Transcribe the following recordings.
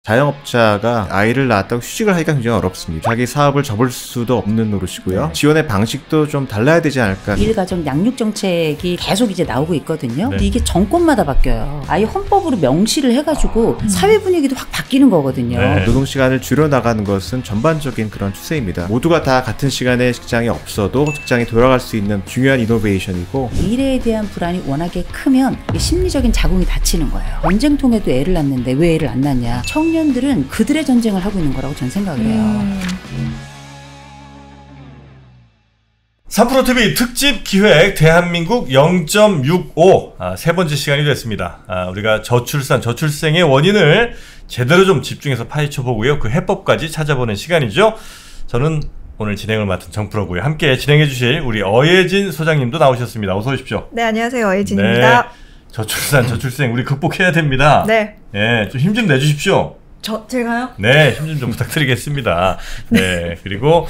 자영업자가 아이를 낳았다고 휴직을 하기가 굉장히 어렵습니다. 자기 사업을 접을 수도 없는 노릇이고요. 지원의 방식도 좀 달라야 되지 않을까. 일가정 양육 정책이 계속 이제 나오고 있거든요. 네. 근데 이게 정권마다 바뀌어요. 아예 헌법으로 명시를 해가지고 사회 분위기도 확 바뀌는 거거든요. 네. 노동시간을 줄여나가는 것은 전반적인 그런 추세입니다. 모두가 다 같은 시간에 직장에 없어도 직장에 돌아갈 수 있는 중요한 이노베이션이고, 미래에 대한 불안이 워낙에 크면 심리적인 자궁이 닫히는 거예요. 전쟁통에도 애를 낳는데 왜 애를 안 낳냐. 청년들은 그들의 전쟁을 하고 있는 거라고 저는 생각을 해요. 3프로TV 특집 기획 대한민국 0.65 세 번째 시간이 됐습니다. 우리가 저출생의 원인을 제대로 좀 집중해서 파헤쳐 보고요. 그 해법까지 찾아보는 시간이죠. 저는 오늘 진행을 맡은 정프로고요. 함께 진행해 주실 우리 어예진 소장님도 나오셨습니다. 어서 오십시오. 네, 안녕하세요. 어예진입니다. 네, 저출생 우리 극복해야 됩니다. 네. 네, 좀 힘 좀 내주십시오. 제가요? 네, 힘 좀 부탁드리겠습니다. 네, 그리고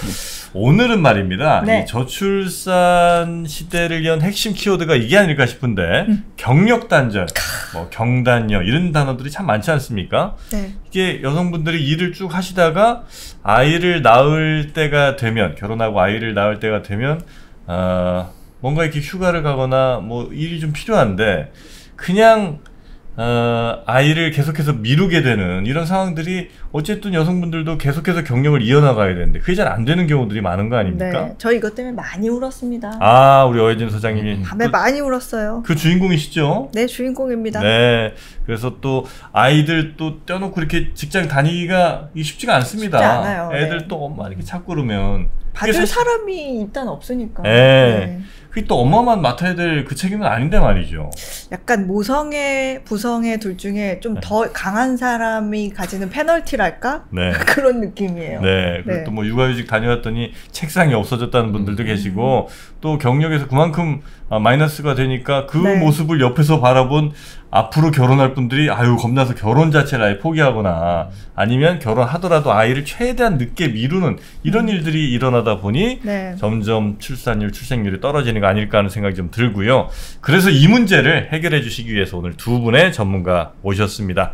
오늘은 말입니다. 네. 이 저출산 시대를 연 핵심 키워드가 이게 아닐까 싶은데 경력 단절, 뭐 경단녀 이런 단어들이 참 많지 않습니까? 네. 이게 여성분들이 일을 쭉 하시다가 아이를 낳을 때가 되면, 결혼하고 아이를 낳을 때가 되면 뭔가 이렇게 휴가를 가거나 뭐 일이 좀 필요한데 그냥 아이를 계속해서 미루게 되는 이런 상황들이 어쨌든 여성분들도 계속해서 경력을 이어나가야 되는데 그게 잘 안 되는 경우들이 많은 거 아닙니까? 네, 저 이것 때문에 많이 울었습니다. 아, 우리 어예진 소장님이 밤에 많이 울었어요. 그 주인공이시죠? 네, 주인공입니다. 네, 그래서 또 아이들 또 떼어놓고 이렇게 직장 다니기가 쉽지가 않습니다. 쉽지 않아요. 애들 네. 또 엄마 이렇게 찾고 그러면 봐줄 사람이 일단 없으니까. 네. 네. 그게 또 엄마만 맡아야 될 그 책임은 아닌데 말이죠. 약간 모성애, 부성애 둘 중에 좀 더 강한 사람이 가지는 페널티랄까? 네. 그런 느낌이에요. 네. 그리고 네. 또 뭐 육아휴직 다녀왔더니 책상이 없어졌다는 분들도 계시고 또 경력에서 그만큼 마이너스가 되니까 그 네. 모습을 옆에서 바라본 앞으로 결혼할 분들이 아유 겁나서 결혼 자체를 아예 포기하거나 아니면 결혼하더라도 아이를 최대한 늦게 미루는 이런 일들이 일어나다 보니 네. 점점 출산율, 출생률이 떨어지는 거 아닐까 하는 생각이 좀 들고요. 그래서 이 문제를 해결해 주시기 위해서 오늘 두 분의 전문가 모셨습니다.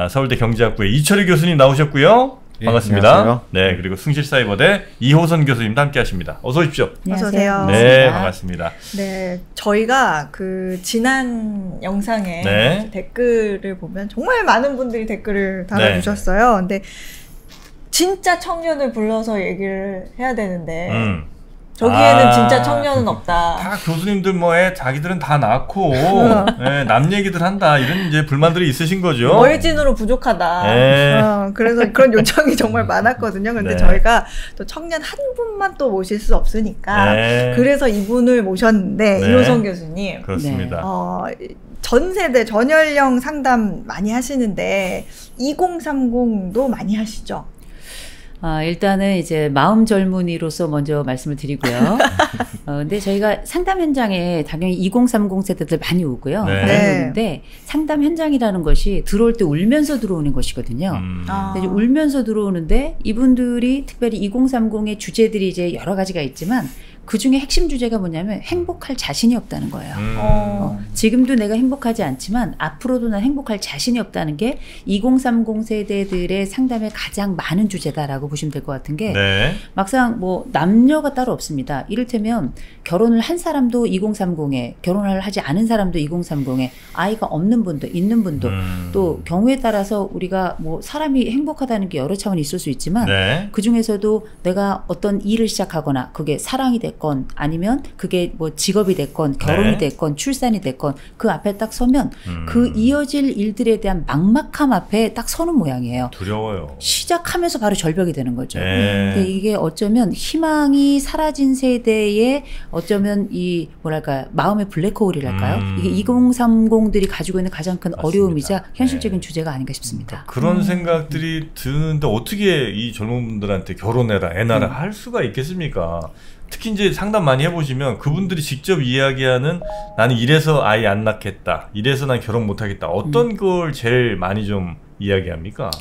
서울대 경제학부의 이철희 교수님 나오셨고요. 예, 반갑습니다. 안녕하세요. 네, 그리고 승실사이버대 이호선 교수님도 함께 하십니다. 어서 오십시오. 어서 오세요. 네, 반갑습니다. 네, 저희가 그 지난 영상에 네. 댓글을 보면 정말 많은 분들이 댓글을 달아주셨어요. 근데 진짜 청년을 불러서 얘기를 해야 되는데 저기에는 진짜 청년은 없다. 다 교수님들 뭐에 자기들은 다 낳고 네, 남 얘기들 한다 이런 이제 불만들이 있으신 거죠. 어예진으로 부족하다. 네. 그래서 그런 요청이 정말 많았거든요. 근데 네. 저희가 또 청년 한 분만 또 모실 수 없으니까 네. 그래서 이분을 모셨는데 네. 이호선 교수님. 그렇습니다. 전 세대 전연령 상담 많이 하시는데 2030도 많이 하시죠? 일단은 이제 마음 젊은이로서 먼저 말씀을 드리고요. 근데 저희가 상담 현장에 당연히 2030 세대들 많이 오고요. 네. 많이 오는데 상담 현장이라는 것이 들어올 때 울면서 들어오는 것이거든요. 근데 이제 울면서 들어오는데 이분들이 특별히 2030의 주제들이 이제 여러 가지가 있지만 그 중에 핵심 주제가 뭐냐면 행복할 자신이 없다는 거예요. 지금도 내가 행복하지 않지만 앞으로도 난 행복할 자신이 없다는 게 2030 세대들의 상담의 가장 많은 주제다라고 보시면 될 것 같은 게 네. 막상 뭐 남녀가 따로 없습니다. 이를테면 결혼을 한 사람도 2030에 결혼을 하지 않은 사람도 2030에 아이가 없는 분도 있는 분도 또 경우에 따라서 우리가 뭐 사람이 행복하다는 게 여러 차원이 있을 수 있지만 네. 그 중에서도 내가 어떤 일을 시작하거나 그게 사랑이 됐건 아니면 그게 뭐 직업이 됐건 결혼이 네. 됐건 출산이 됐건 그 앞에 딱 서면 그 이어질 일들에 대한 막막함 앞에 딱 서는 모양이에요. 두려워요. 시작하면서 바로 절벽이 되는 거죠. 네. 근데 이게 어쩌면 희망이 사라진 세대의 어쩌면 이 뭐랄까 마음의 블랙홀이랄까요? 이게 2030들이 가지고 있는 가장 큰 맞습니다. 어려움이자 현실적인 네. 주제가 아닌가 싶습니다. 그런 생각들이 드는데 어떻게 이 젊은 분들한테 결혼해라, 애 낳아라 할 수가 있겠습니까? 특히 이제 상담 많이 해보시면 그분들이 직접 이야기하는 나는 이래서 아이 안 낳겠다, 이래서 난 결혼 못하겠다, 어떤 걸 제일 많이 좀 이야기합니까?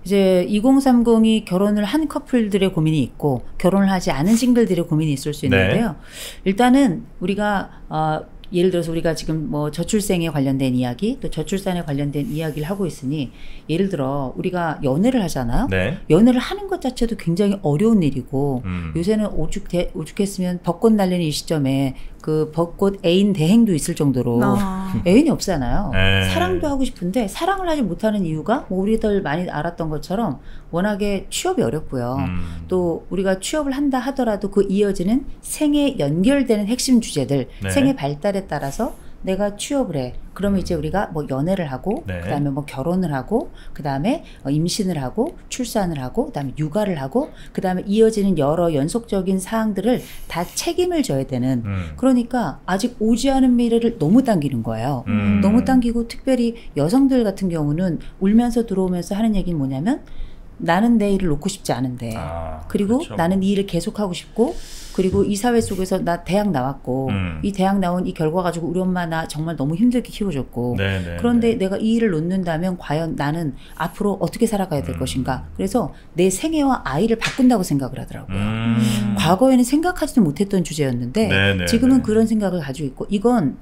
이제 2030이 결혼을 한 커플들의 고민이 있고 결혼을 하지 않은 싱글들의 고민이 있을 수 있는데요. 네. 일단은 우리가 예를 들어서 우리가 지금 뭐 저출생에 관련된 이야기 또 저출산에 관련된 이야기를 하고 있으니 예를 들어 우리가 연애를 하잖아요. 네. 연애를 하는 것 자체도 굉장히 어려운 일이고 요새는 오죽했으면 벚꽃 날리는 이 시점에 그 벚꽃 애인 대행도 있을 정도로 애인이 없잖아요. 사랑도 하고 싶은데 사랑을 하지 못하는 이유가 뭐 우리들 많이 알았던 것처럼 워낙에 취업이 어렵고요. 또 우리가 취업을 한다 하더라도 그 이어지는 생에 연결되는 핵심 주제들, 네. 생의 발달에 따라서 내가 취업을 해. 그러면 이제 우리가 뭐 연애를 하고, 네. 그다음에 뭐 결혼을 하고, 그다음에 임신을 하고, 출산을 하고, 그다음에 육아를 하고, 그다음에 이어지는 여러 연속적인 사항들을 다 책임을 져야 되는. 그러니까 아직 오지 않은 미래를 너무 당기는 거예요. 너무 당기고 특별히 여성들 같은 경우는 울면서 들어오면서 하는 얘기는 뭐냐면 나는 내 일을 놓고 싶지 않은데 그리고 그렇죠. 나는 이 일을 계속하고 싶고 그리고 이 사회 속에서 나 대학 나왔고 이 대학 나온 이 결과 가지고 우리 엄마 나 정말 너무 힘들게 키워줬고 네네, 그런데 내가 이 일을 놓는다면 과연 나는 앞으로 어떻게 살아가야 될 것인가. 그래서 내 생애와 아이를 바꾼다고 생각을 하더라고요. 과거에는 생각하지도 못했던 주제였는데 네네, 지금은 네. 그런 생각을 가지고 있고 이건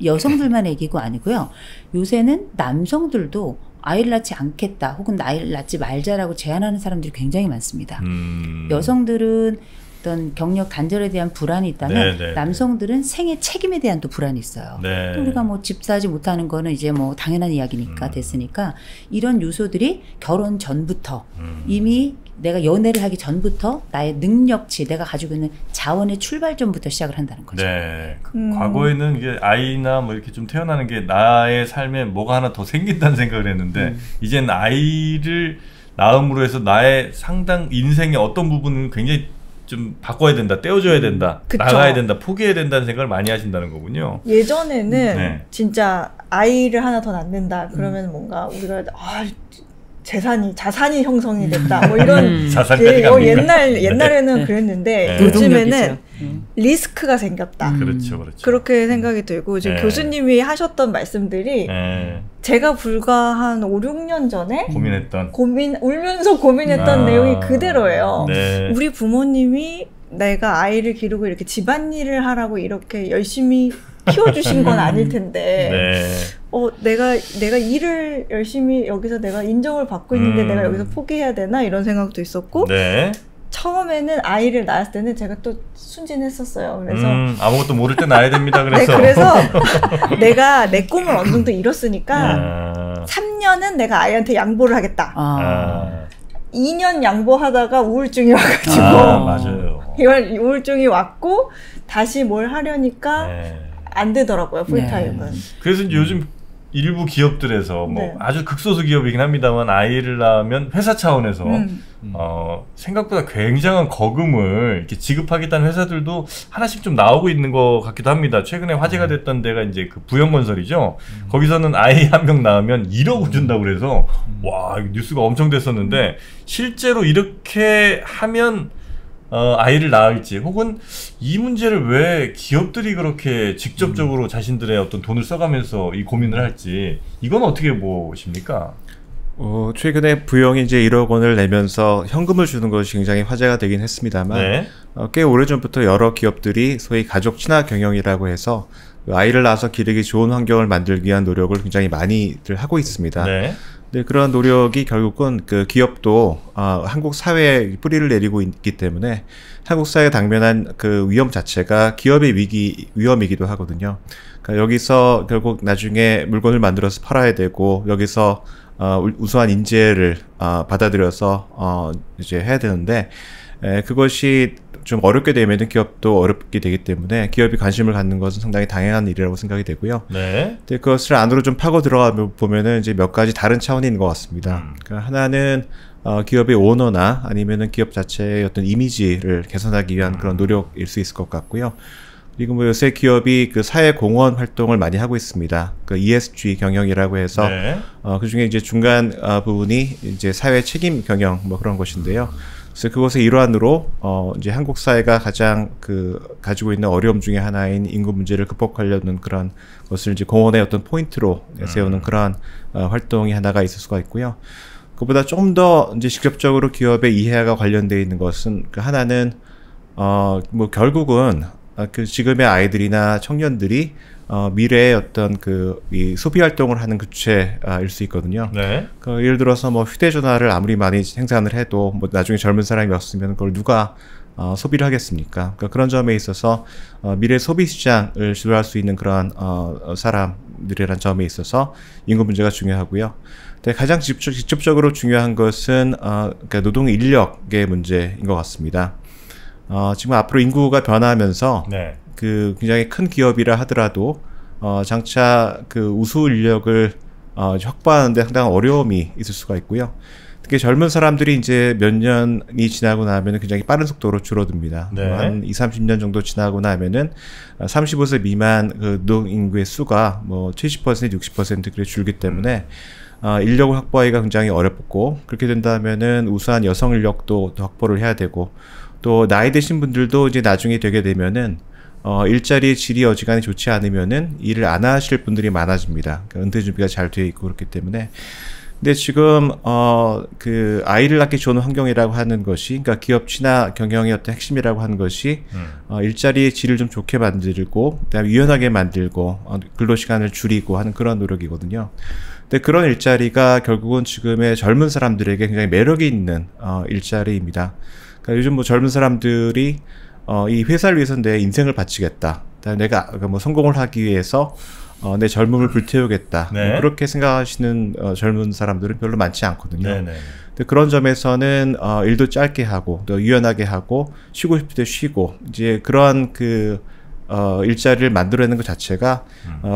여성들만 얘기고 아니고요. 요새는 남성들도 아이를 낳지 않겠다 혹은 아이를 낳지 말자라고 제안하는 사람들이 굉장히 많습니다. 여성들은 어떤 경력 단절에 대한 불안이 있다면 네네. 남성들은 생애 책임에 대한 또 불안이 있어요. 네. 또 우리가 뭐 집 사지 못하는 거는 이제 뭐 당연한 이야기니까 됐으니까 이런 요소들이 결혼 전부터 이미 내가 연애를 하기 전부터 나의 능력치 내가 가지고 있는 자원의 출발점부터 시작을 한다는 거죠. 네. 과거에는 이게 아이나 뭐 이렇게 좀 태어나는 게 나의 삶에 뭐가 하나 더 생긴다는 생각을 했는데 이제는 아이를 낳음으로 해서 나의 상당 인생의 어떤 부분은 굉장히 좀 바꿔야 된다, 떼어줘야 된다, 그쵸. 나가야 된다, 포기해야 된다는 생각을 많이 하신다는 거군요. 예전에는 네. 진짜 아이를 하나 더 낳는다 그러면 뭔가 우리가 자산이 형성이 됐다 뭐 이런 자산까지 갑니까? 옛날에는 그랬는데 네. 요즘에는 리스크가 생겼다. 그렇죠, 그렇죠. 그렇게 생각이 들고 지금 네. 교수님이 하셨던 말씀들이 네. 제가 불과 한 5, 6년 전에 고민했던 울면서 고민했던 내용이 그대로예요. 네. 우리 부모님이 내가 아이를 기르고 이렇게 집안일을 하라고 이렇게 열심히 키워주신 건 아닐 텐데 네. 내가 일을 열심히 여기서 내가 인정을 받고 있는데 내가 여기서 포기해야 되나 이런 생각도 있었고 네. 처음에는 아이를 낳았을 때는 제가 또 순진했었어요. 그래서 아무것도 모를 때 낳아야 됩니다. 그래서 네, 그래서 내가 내 꿈을 어느 정도 이뤘으니까 3년은 내가 아이한테 양보를 하겠다. 2년 양보하다가 우울증이 와가지고 맞아요. 우울증이 왔고 다시 뭘 하려니까 안 되더라고요. 풀타임은. 네. 그래서 이제 요즘 일부 기업들에서 뭐 아주 극소수 기업이긴 합니다만 아이를 낳으면 회사 차원에서 생각보다 굉장한 거금을 이렇게 지급하겠다는 회사들도 하나씩 좀 나오고 있는 것 같기도 합니다. 최근에 화제가 됐던 데가 이제 그 부영건설이죠. 거기서는 아이 한 명 낳으면 1억을 준다고 그래서 와, 뉴스가 엄청 됐었는데 실제로 이렇게 하면 아이를 낳을지 혹은 이 문제를 왜 기업들이 그렇게 직접적으로 자신들의 어떤 돈을 써가면서 이 고민을 할지 이건 어떻게 보십니까? 최근에 부영이 이제 1억 원을 내면서 현금을 주는 것이 굉장히 화제가 되긴 했습니다만 꽤 오래전부터 여러 기업들이 소위 가족 친화 경영이라고 해서 아이를 낳아서 기르기 좋은 환경을 만들기 위한 노력을 굉장히 많이들 하고 있습니다. 네, 그런 노력이 결국은 그 기업도 한국 사회에 뿌리를 내리고 있기 때문에 한국 사회에 당면한 그 위험 자체가 기업의 위험이기도 하거든요. 그러니까 여기서 결국 나중에 물건을 만들어서 팔아야 되고 여기서 우수한 인재를 받아들여서 이제 해야 되는데 그것이 좀 어렵게 되면 기업도 어렵게 되기 때문에 기업이 관심을 갖는 것은 상당히 당연한 일이라고 생각이 되고요. 근데 그것을 안으로 좀 파고 들어가 보면은 이제 몇 가지 다른 차원이 있는 것 같습니다. 그러니까 하나는 기업의 오너나 아니면은 기업 자체의 어떤 이미지를 개선하기 위한 그런 노력일 수 있을 것 같고요. 그리고 뭐 요새 기업이 그 사회 공헌 활동을 많이 하고 있습니다. 그 ESG 경영이라고 해서 그 중에 이제 중간 부분이 이제 사회 책임 경영 뭐 그런 것인데요. 그래서 그것의 일환으로 이제 한국 사회가 가장 가지고 있는 어려움 중에 하나인 인구 문제를 극복하려는 그런 것을 이제 공헌의 어떤 포인트로 세우는 그러한 활동이 하나가 있을 수가 있고요. 그보다 조금 더 이제 직접적으로 기업의 이해가 관련되어 있는 것은 하나는 뭐 결국은 그 지금의 아이들이나 청년들이 미래의 어떤 이 소비 활동을 하는 주체일 수 있거든요. 네. 예를 들어서 뭐 휴대전화를 아무리 많이 생산을 해도 뭐 나중에 젊은 사람이 없으면 그걸 누가 소비를 하겠습니까? 그러니까 그런 점에 있어서 미래 소비 시장을 주도할 수 있는 그런 사람들이라는 점에 있어서 인구 문제가 중요하고요. 근데 가장 직접적으로 중요한 것은 그러니까 노동 인력의 문제인 것 같습니다. 지금 앞으로 인구가 변화하면서 네. 굉장히 큰 기업이라 하더라도 장차 우수 인력을 확보하는데 상당한 어려움이 있을 수가 있고요. 특히 젊은 사람들이 이제 몇 년이 지나고 나면은 굉장히 빠른 속도로 줄어듭니다. 네. 한 20-30년 정도 지나고 나면은 35세 미만 노동 인구의 수가 뭐 70%, 60% 그렇게 줄기 때문에 인력을 확보하기가 굉장히 어렵고, 그렇게 된다면은 우수한 여성 인력도 더 확보를 해야 되고, 또 나이 드신 분들도 이제 나중에 되게 되면은 일자리의 질이 어지간히 좋지 않으면은 일을 안 하실 분들이 많아집니다. 그러니까 은퇴 준비가 잘 되어 있고 그렇기 때문에. 근데 지금 아이를 낳기 좋은 환경이라고 하는 것이, 그러니까 기업 친화 경영의 어떤 핵심이라고 하는 것이 일자리의 질을 좀 좋게 만들고, 그다음에 유연하게 만들고, 근로 시간을 줄이고 하는 그런 노력이거든요. 근데 그런 일자리가 결국은 지금의 젊은 사람들에게 굉장히 매력이 있는 일자리입니다. 그러니까 요즘 뭐 젊은 사람들이 이 회사를 위해서 내 인생을 바치겠다, 내가 뭐 성공을 하기 위해서 내 젊음을 불태우겠다, 네. 뭐 그렇게 생각하시는 젊은 사람들은 별로 많지 않거든요. 네네. 근데 그런 점에서는 일도 짧게 하고 또 유연하게 하고 쉬고 싶을 때 쉬고, 이제 그러한 일자리를 만들어내는 것 자체가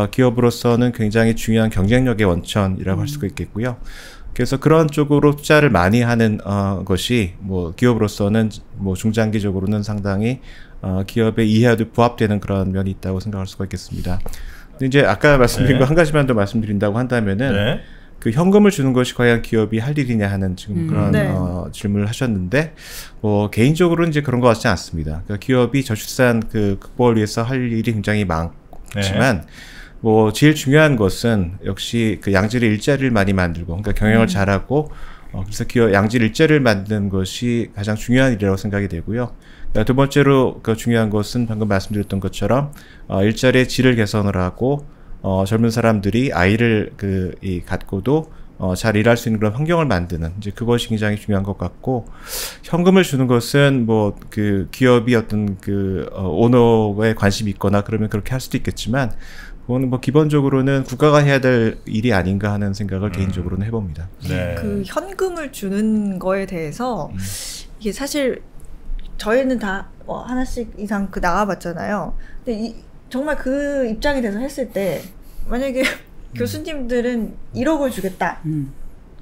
기업으로서는 굉장히 중요한 경쟁력의 원천이라고 할 수가 있겠고요. 그래서 그런 쪽으로 투자를 많이 하는 것이 뭐 기업으로서는 뭐 중장기적으로는 상당히 기업의 이해와도 부합되는 그런 면이 있다고 생각할 수가 있겠습니다. 근데 이제 아까 말씀드린 네. 거 한 가지만 더 말씀드린다고 한다면은 네. 현금을 주는 것이 과연 기업이 할 일이냐 하는 지금 그런 네. 질문을 하셨는데, 뭐 개인적으로는 이제 그런 것 같지 않습니다. 그러니까 기업이 저출산 극복을 위해서 할 일이 굉장히 많지만, 뭐 제일 중요한 것은 역시 양질의 일자리를 많이 만들고, 그러니까 경영을 잘하고, 그래서 양질 일자리를 만드는 것이 가장 중요한 일이라고 생각이 되고요. 두 번째로 중요한 것은 방금 말씀드렸던 것처럼 일자리의 질을 개선을 하고, 젊은 사람들이 아이를 갖고도 잘 일할 수 있는 그런 환경을 만드는, 이제 그것이 굉장히 중요한 것 같고, 현금을 주는 것은 뭐 기업이 어떤 오너에 관심이 있거나 그러면 그렇게 할 수도 있겠지만, 그거는 뭐 기본적으로는 국가가 해야 될 일이 아닌가 하는 생각을 개인적으로는 해봅니다. 네. 현금을 주는 거에 대해서 이게 사실 저희는 다 하나씩 이상 나가봤잖아요. 근데 정말 그 입장이 돼서 했을 때, 만약에 교수님들은 1억을 주겠다.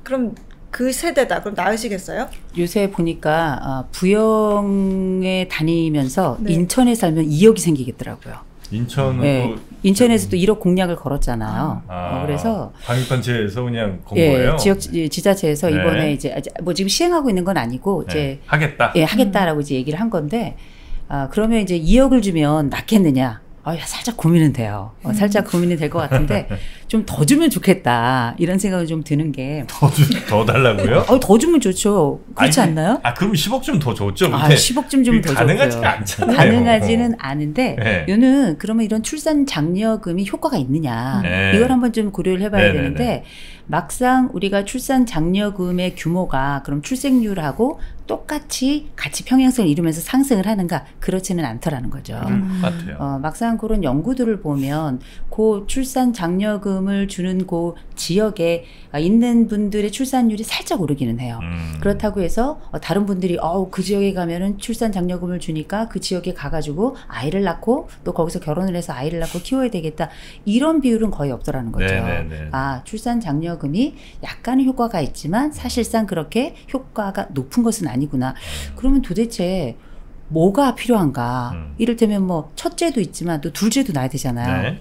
그럼 그 세대다. 그럼 나으시겠어요? 요새 보니까 부영에 다니면서 네. 인천에 살면 2억이 생기겠더라고요. 인천은 네. 인천에서도 1억 공약을 걸었잖아요. 그래서 방위권체에서 그냥 건 예, 거예요. 지역 지자체에서 네. 이번에 이제 뭐 지금 시행하고 있는 건 아니고 이제 네. 하겠다. 예, 하겠다라고 이제 얘기를 한 건데, 그러면 이제 2억을 주면 낫겠느냐? 살짝 고민은 돼요. 살짝 고민이 될 것 같은데 좀 더 주면 좋겠다, 이런 생각이 좀 드는 게. 더 달라고요? 더 주면 좋죠. 그렇지 않나요? 그럼 10억 좀 더 줬죠. 10억 좀 더 줬고요. 가능하지가 않잖아요. 가능하지는 않은데, 네. 얘는 그러면 이런 출산 장려금이 효과가 있느냐, 네. 이걸 한번 좀 고려를 해봐야 네네네. 되는데, 막상 우리가 출산 장려금의 규모가 그럼 출생률하고 똑같이 같이 평행성을 이루면서 상승을 하는가? 그렇지는 않더라는 거죠. 같아요. 막상 그런 연구들을 보면 그 출산 장려금을 주는 그 지역에 있는 분들의 출산율이 살짝 오르기는 해요. 그렇다고 해서 다른 분들이 그 지역에 가면은 출산 장려금을 주니까 그 지역에 가가지고 아이를 낳고 또 거기서 결혼을 해서 아이를 낳고 키워야 되겠다, 이런 비율은 거의 없더라는 거죠. 네네네. 출산 장려금이 약간의 효과가 있지만 사실상 그렇게 효과가 높은 것은 아니구나. 그러면 도대체 뭐가 필요한가? 이를테면 뭐 첫째도 있지만 또 둘째도 낳아야 되잖아요.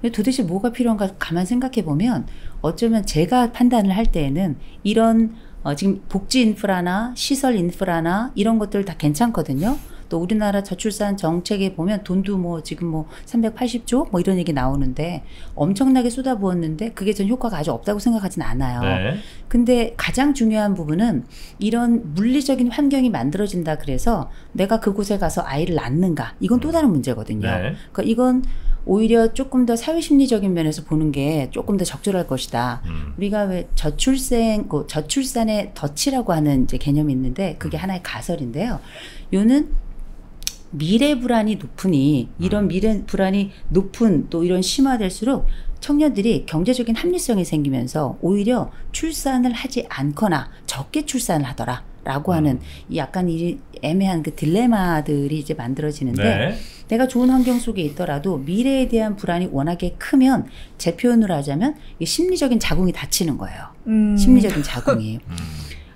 네. 도대체 뭐가 필요한가 가만 생각해 보면, 어쩌면 제가 판단을 할 때에는 이런 지금 복지 인프라나 시설 인프라나 이런 것들 다 괜찮거든요. 또 우리나라 저출산 정책에 보면 돈도 뭐 지금 뭐 380조 뭐 이런 얘기 나오는데 엄청나게 쏟아부었는데 그게 전 효과가 아주 없다고 생각하진 않아요. 네. 근데 가장 중요한 부분은 이런 물리적인 환경이 만들어진다 그래서 내가 그곳에 가서 아이를 낳는가 이건 또 다른 문제거든요. 네. 그러니까 이건 오히려 조금 더 사회심리적인 면에서 보는 게 조금 더 적절할 것이다. 우리가 왜 저출산의 덫이라고 하는 이제 개념이 있는데 그게 하나의 가설인데요. 요는 미래 불안이 높으니 이런 미래 불안이 높은 또 이런 심화될수록 청년들이 경제적인 합리성이 생기면서 오히려 출산을 하지 않거나 적게 출산을 하더라. 라고 하는 이 약간 이 애매한 그 딜레마들이 이제 만들어지는데 네. 내가 좋은 환경 속에 있더라도 미래에 대한 불안이 워낙에 크면 제 표현으로 하자면 심리적인 자궁이 닫히는 거예요. 심리적인 자궁이.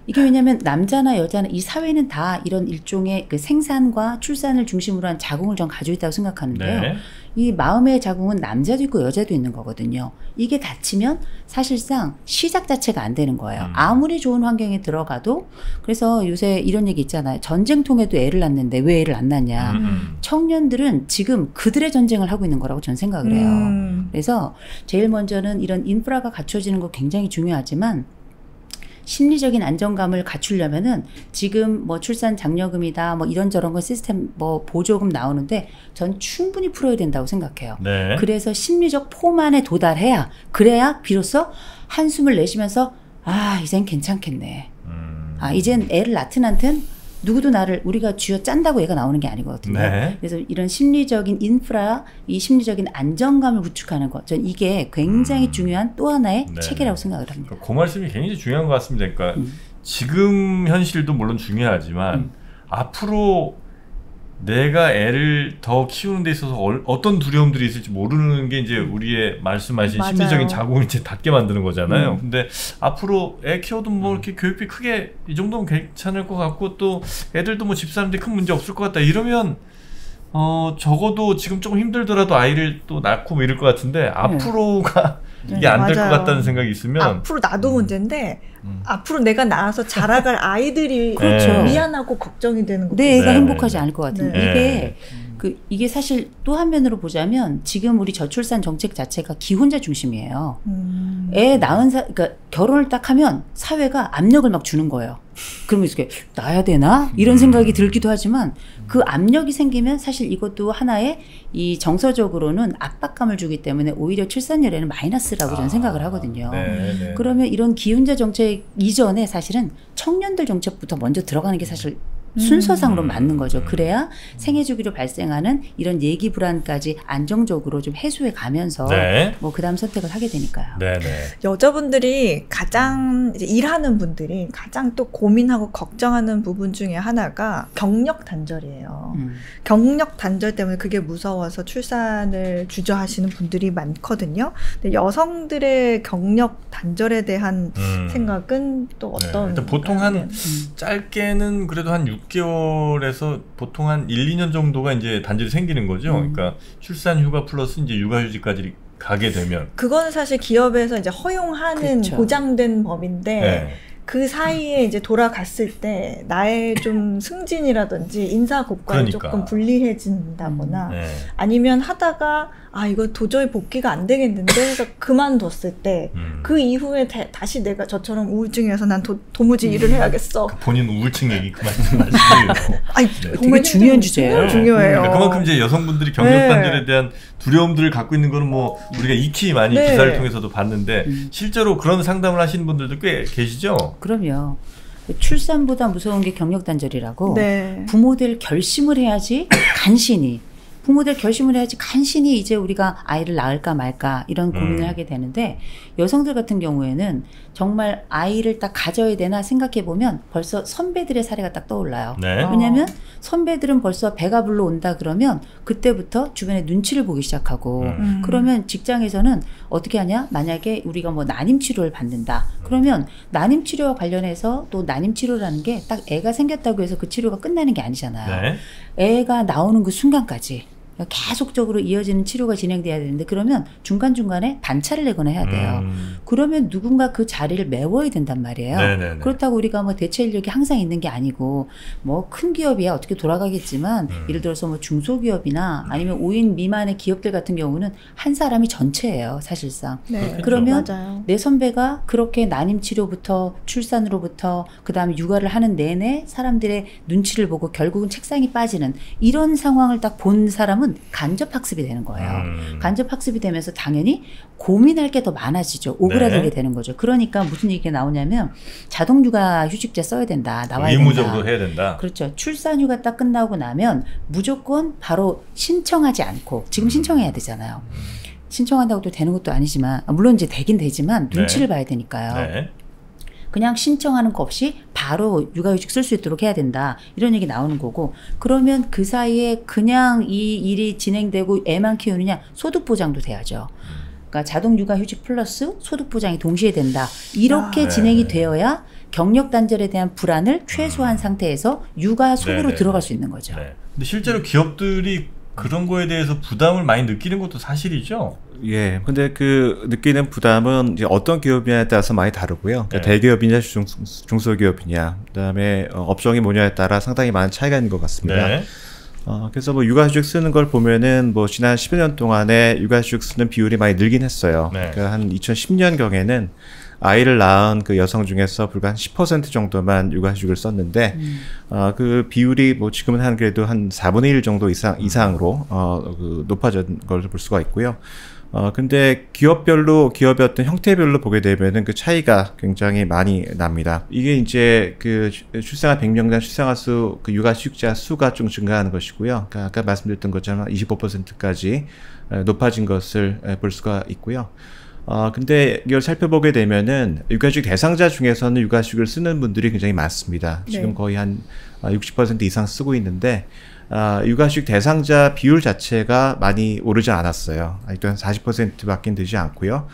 이게 왜냐하면 남자나 여자나 이 사회는 다 이런 일종의 그 생산과 출산을 중심으로 한 자궁을 전 가지고 있다고 생각하는데요. 네. 이 마음의 자궁은 남자도 있고 여자도 있는 거거든요. 이게 닫히면 사실상 시작 자체가 안 되는 거예요. 아무리 좋은 환경에 들어가도. 그래서 요새 이런 얘기 있잖아요. 전쟁통에도 애를 낳는데 왜 애를 안 낳냐. 청년들은 지금 그들의 전쟁을 하고 있는 거라고 저는 생각을 해요. 그래서 제일 먼저는 이런 인프라가 갖춰지는 거 굉장히 중요하지만 심리적인 안정감을 갖추려면은 지금 뭐 출산 장려금이다 뭐 이런저런 거 시스템 뭐 보조금 나오는데 전 충분히 풀어야 된다고 생각해요. 네. 그래서 심리적 포만에 도달해야 그래야 비로소 한숨을 내쉬면서 아 이젠 괜찮겠네. 아 이젠 애를 낳든 않든 누구도 나를 우리가 쥐어 짠다고 얘가 나오는 게 아니거든요. 네. 그래서 이런 심리적인 인프라, 이 심리적인 안정감을 구축하는 것, 전 이게 굉장히 중요한 또 하나의 네. 체계라고 생각을 합니다. 그 말씀이 굉장히 중요한 것 같습니다. 그러니까 지금 현실도 물론 중요하지만 앞으로 내가 애를 더 키우는 데 있어서 어떤 두려움들이 있을지 모르는 게 이제 우리의 말씀하신 맞아요. 심리적인 자궁을 이제 닫게 만드는 거잖아요. 근데 앞으로 애 키워도 뭐 이렇게 교육비 크게 이 정도면 괜찮을 것 같고 또 애들도 뭐 집 사는데 큰 문제 없을 것 같다 이러면 적어도 지금 조금 힘들더라도 아이를 또 낳고 뭐 이럴 것 같은데 앞으로가 이게 안 될 것 같다는 생각이 있으면 앞으로 나도 문제인데 앞으로 내가 낳아서 자라갈 아이들이 그렇죠. 미안하고 걱정이 되는 거죠. 내 애가 행복하지 않을 것 같은데 네. 이게 사실 또 한면으로 보자면 지금 우리 저출산 정책 자체가 기혼자 중심이에요. 애 낳은 그러니까 결혼을 딱 하면 사회가 압력을 막 주는 거예요. 그러면 이렇게 낳아야 되나? 이런 생각이 들기도 하지만 그 압력이 생기면 사실 이것도 하나의 이 정서적으로는 압박감을 주기 때문에 오히려 출산율에는 마이너스라고 저는 생각을 하거든요. 네. 그러면 이런 기혼자 정책 이전에 사실은 청년들 정책부터 먼저 들어가는 게 사실 순서상으로 맞는 거죠. 그래야 생애 주기로 발생하는 이런 예기 불안까지 안정적으로 좀 해소해 가면서 네. 뭐 그다음 선택을 하게 되니까요. 네네. 여자분들이 가장 이제 일하는 분들이 가장 또 고민하고 걱정하는 부분 중에 하나가 경력 단절이에요. 경력 단절 때문에 그게 무서워서 출산을 주저하시는 분들이 많거든요. 근데 여성들의 경력 단절에 대한 생각은 또 어떤? 네. 보통 한 짧게는 그래도 한 6개월에서 보통 한 1, 2년 정도가 이제 단절이 생기는 거죠. 그러니까 출산 휴가 플러스 이제 육아휴직까지 가게 되면 그거는 사실 기업에서 이제 허용하는 그렇죠. 보장된 법인데 네. 그 사이에 이제 돌아갔을 때 나의 좀 승진이라든지 인사 고과에 조금 불리해진다거나 네. 아니면 하다가 아 이거 도저히 복귀가 안 되겠는데 해서 그만뒀을 때 그 이후에 다시 내가 저처럼 우울증이 와서 난 도무지 일을 해야겠어. 본인 우울증 얘기 그만 좀 하시고요. 아니 네. 정말 중요한 주제예요. 중요해요. 그러니까 그만큼 이제 여성분들이 경력 단절에 대한 두려움들을 갖고 있는 거는 뭐 우리가 익히 많이 네. 기사를 통해서도 봤는데 실제로 그런 상담을 하시는 분들도 꽤 계시죠? 그럼요. 출산보다 무서운 게 경력 단절이라고 네. 부모들 결심을 해야지 간신히 부모들 결심을 해야지 간신히 이제 우리가 아이를 낳을까 말까 이런 고민을 하게 되는데 여성들 같은 경우에는 정말 아이를 딱 가져야 되나 생각해보면 벌써 선배들의 사례가 딱 떠올라요. 네. 왜냐하면 선배들은 벌써 배가 불러온다 그러면 그때부터 주변에 눈치를 보기 시작하고 그러면 직장에서는 어떻게 하냐? 만약에 우리가 뭐 난임치료를 받는다. 그러면 난임치료와 관련해서 또 난임치료라는 게 딱 애가 생겼다고 해서 그 치료가 끝나는 게 아니잖아요. 네. 애가 나오는 그 순간까지 계속적으로 이어지는 치료가 진행돼야 되는데 그러면 중간중간에 반차를 내거나 해야 돼요. 그러면 누군가 그 자리를 메워야 된단 말이에요. 네네네. 그렇다고 우리가 뭐 대체 인력이 항상 있는 게 아니고 뭐 큰 기업이야 어떻게 돌아가겠지만 예를 들어서 뭐 중소기업이나 아니면 5인 미만의 기업들 같은 경우는 한 사람이 전체예요 사실상. 네. 그러면 맞아요. 내 선배가 그렇게 난임 치료부터 출산으로부터 그다음에 육아를 하는 내내 사람들의 눈치를 보고 결국은 책상이 빠지는 이런 상황을 딱 본 사람은 간접 학습이 되는 거예요. 간접 학습이 되면서 당연히 고민할 게 더 많아지죠. 오그라들게 되는 거죠. 그러니까 무슨 얘기가 나오냐면 자동 육아 휴직제 써야 된다. 나와야 의무적으로 된다. 해야 된다. 그렇죠. 출산휴가 딱 끝나고 나면 무조건 바로 신청하지 않고 지금 신청해야 되잖아요. 신청한다고 또 되는 것도 아니지만 물론 이제 되긴 되지만 눈치를 봐야 되니까요. 네. 그냥 신청하는 거 없이 바로 육아휴직 쓸 수 있도록 해야 된다. 이런 얘기 나오는 거고 그러면 그 사이에 그냥 이 일이 진행되고 애만 키우느냐 소득 보장도 돼야죠. 그러니까 자동 육아휴직 플러스 소득 보장이 동시에 된다. 이렇게 진행이 되어야 경력 단절에 대한 불안을 최소화한 상태에서 육아 속으로 들어갈 수 있는 거죠. 네. 근데 실제로 기업들이 그런 거에 대해서 부담을 많이 느끼는 것도 사실이죠. 예. 근데 그 느끼는 부담은 이제 어떤 기업이냐에 따라서 많이 다르고요. 그러니까 대기업이냐 중소기업이냐, 그다음에 업종이 뭐냐에 따라 상당히 많은 차이가 있는 것 같습니다. 네. 그래서 뭐 육아휴직 쓰는 걸 보면은 뭐 지난 10여 년 동안에 육아휴직 쓰는 비율이 많이 늘긴 했어요. 네. 그러니까 한 2010년 경에는 아이를 낳은 그 여성 중에서 불과 한 10% 정도만 육아휴직을 썼는데 그 비율이 뭐 지금은 한 그래도 한 4분의 1 정도 이상으로 그 높아진 걸 볼 수가 있고요. 근데 기업의 어떤 형태별로 보게 되면은 그 차이가 굉장히 많이 납니다. 이게 이제 그 출생아 100명당 출생아 수, 그 육아휴직자 수가 좀 증가하는 것이고요. 그러니까 아까 말씀드렸던 것처럼 25%까지 높아진 것을 볼 수가 있고요. 근데 이걸 살펴보게 되면은 육아휴직 대상자 중에서는 육아휴직을 쓰는 분들이 굉장히 많습니다. 네. 지금 거의 한 60% 이상 쓰고 있는데, 육아휴직 대상자 비율 자체가 많이 오르지 않았어요. 아직도 한 40%밖에 되지 않고요.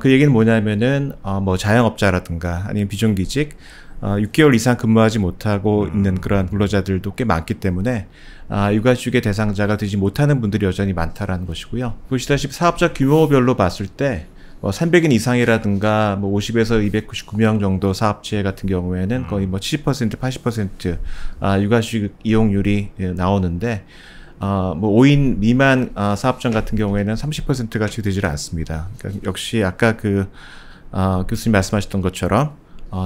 그 얘기는 뭐냐면은, 뭐 자영업자라든가 아니면 비정규직, 6개월 이상 근무하지 못하고 있는 그런 근로자들도 꽤 많기 때문에 육아휴직의 대상자가 되지 못하는 분들이 여전히 많다라는 것이고요. 보시다시피 사업자 규모별로 봤을 때 300인 이상이라든가 뭐 50에서 299명 정도 사업체 같은 경우에는 거의 뭐 70%, 80% 육아휴직 이용률이 나오는데 뭐 5인 미만 사업장 같은 경우에는 30%가 채 되질 않습니다. 그러니까 역시 아까 그 교수님 말씀하셨던 것처럼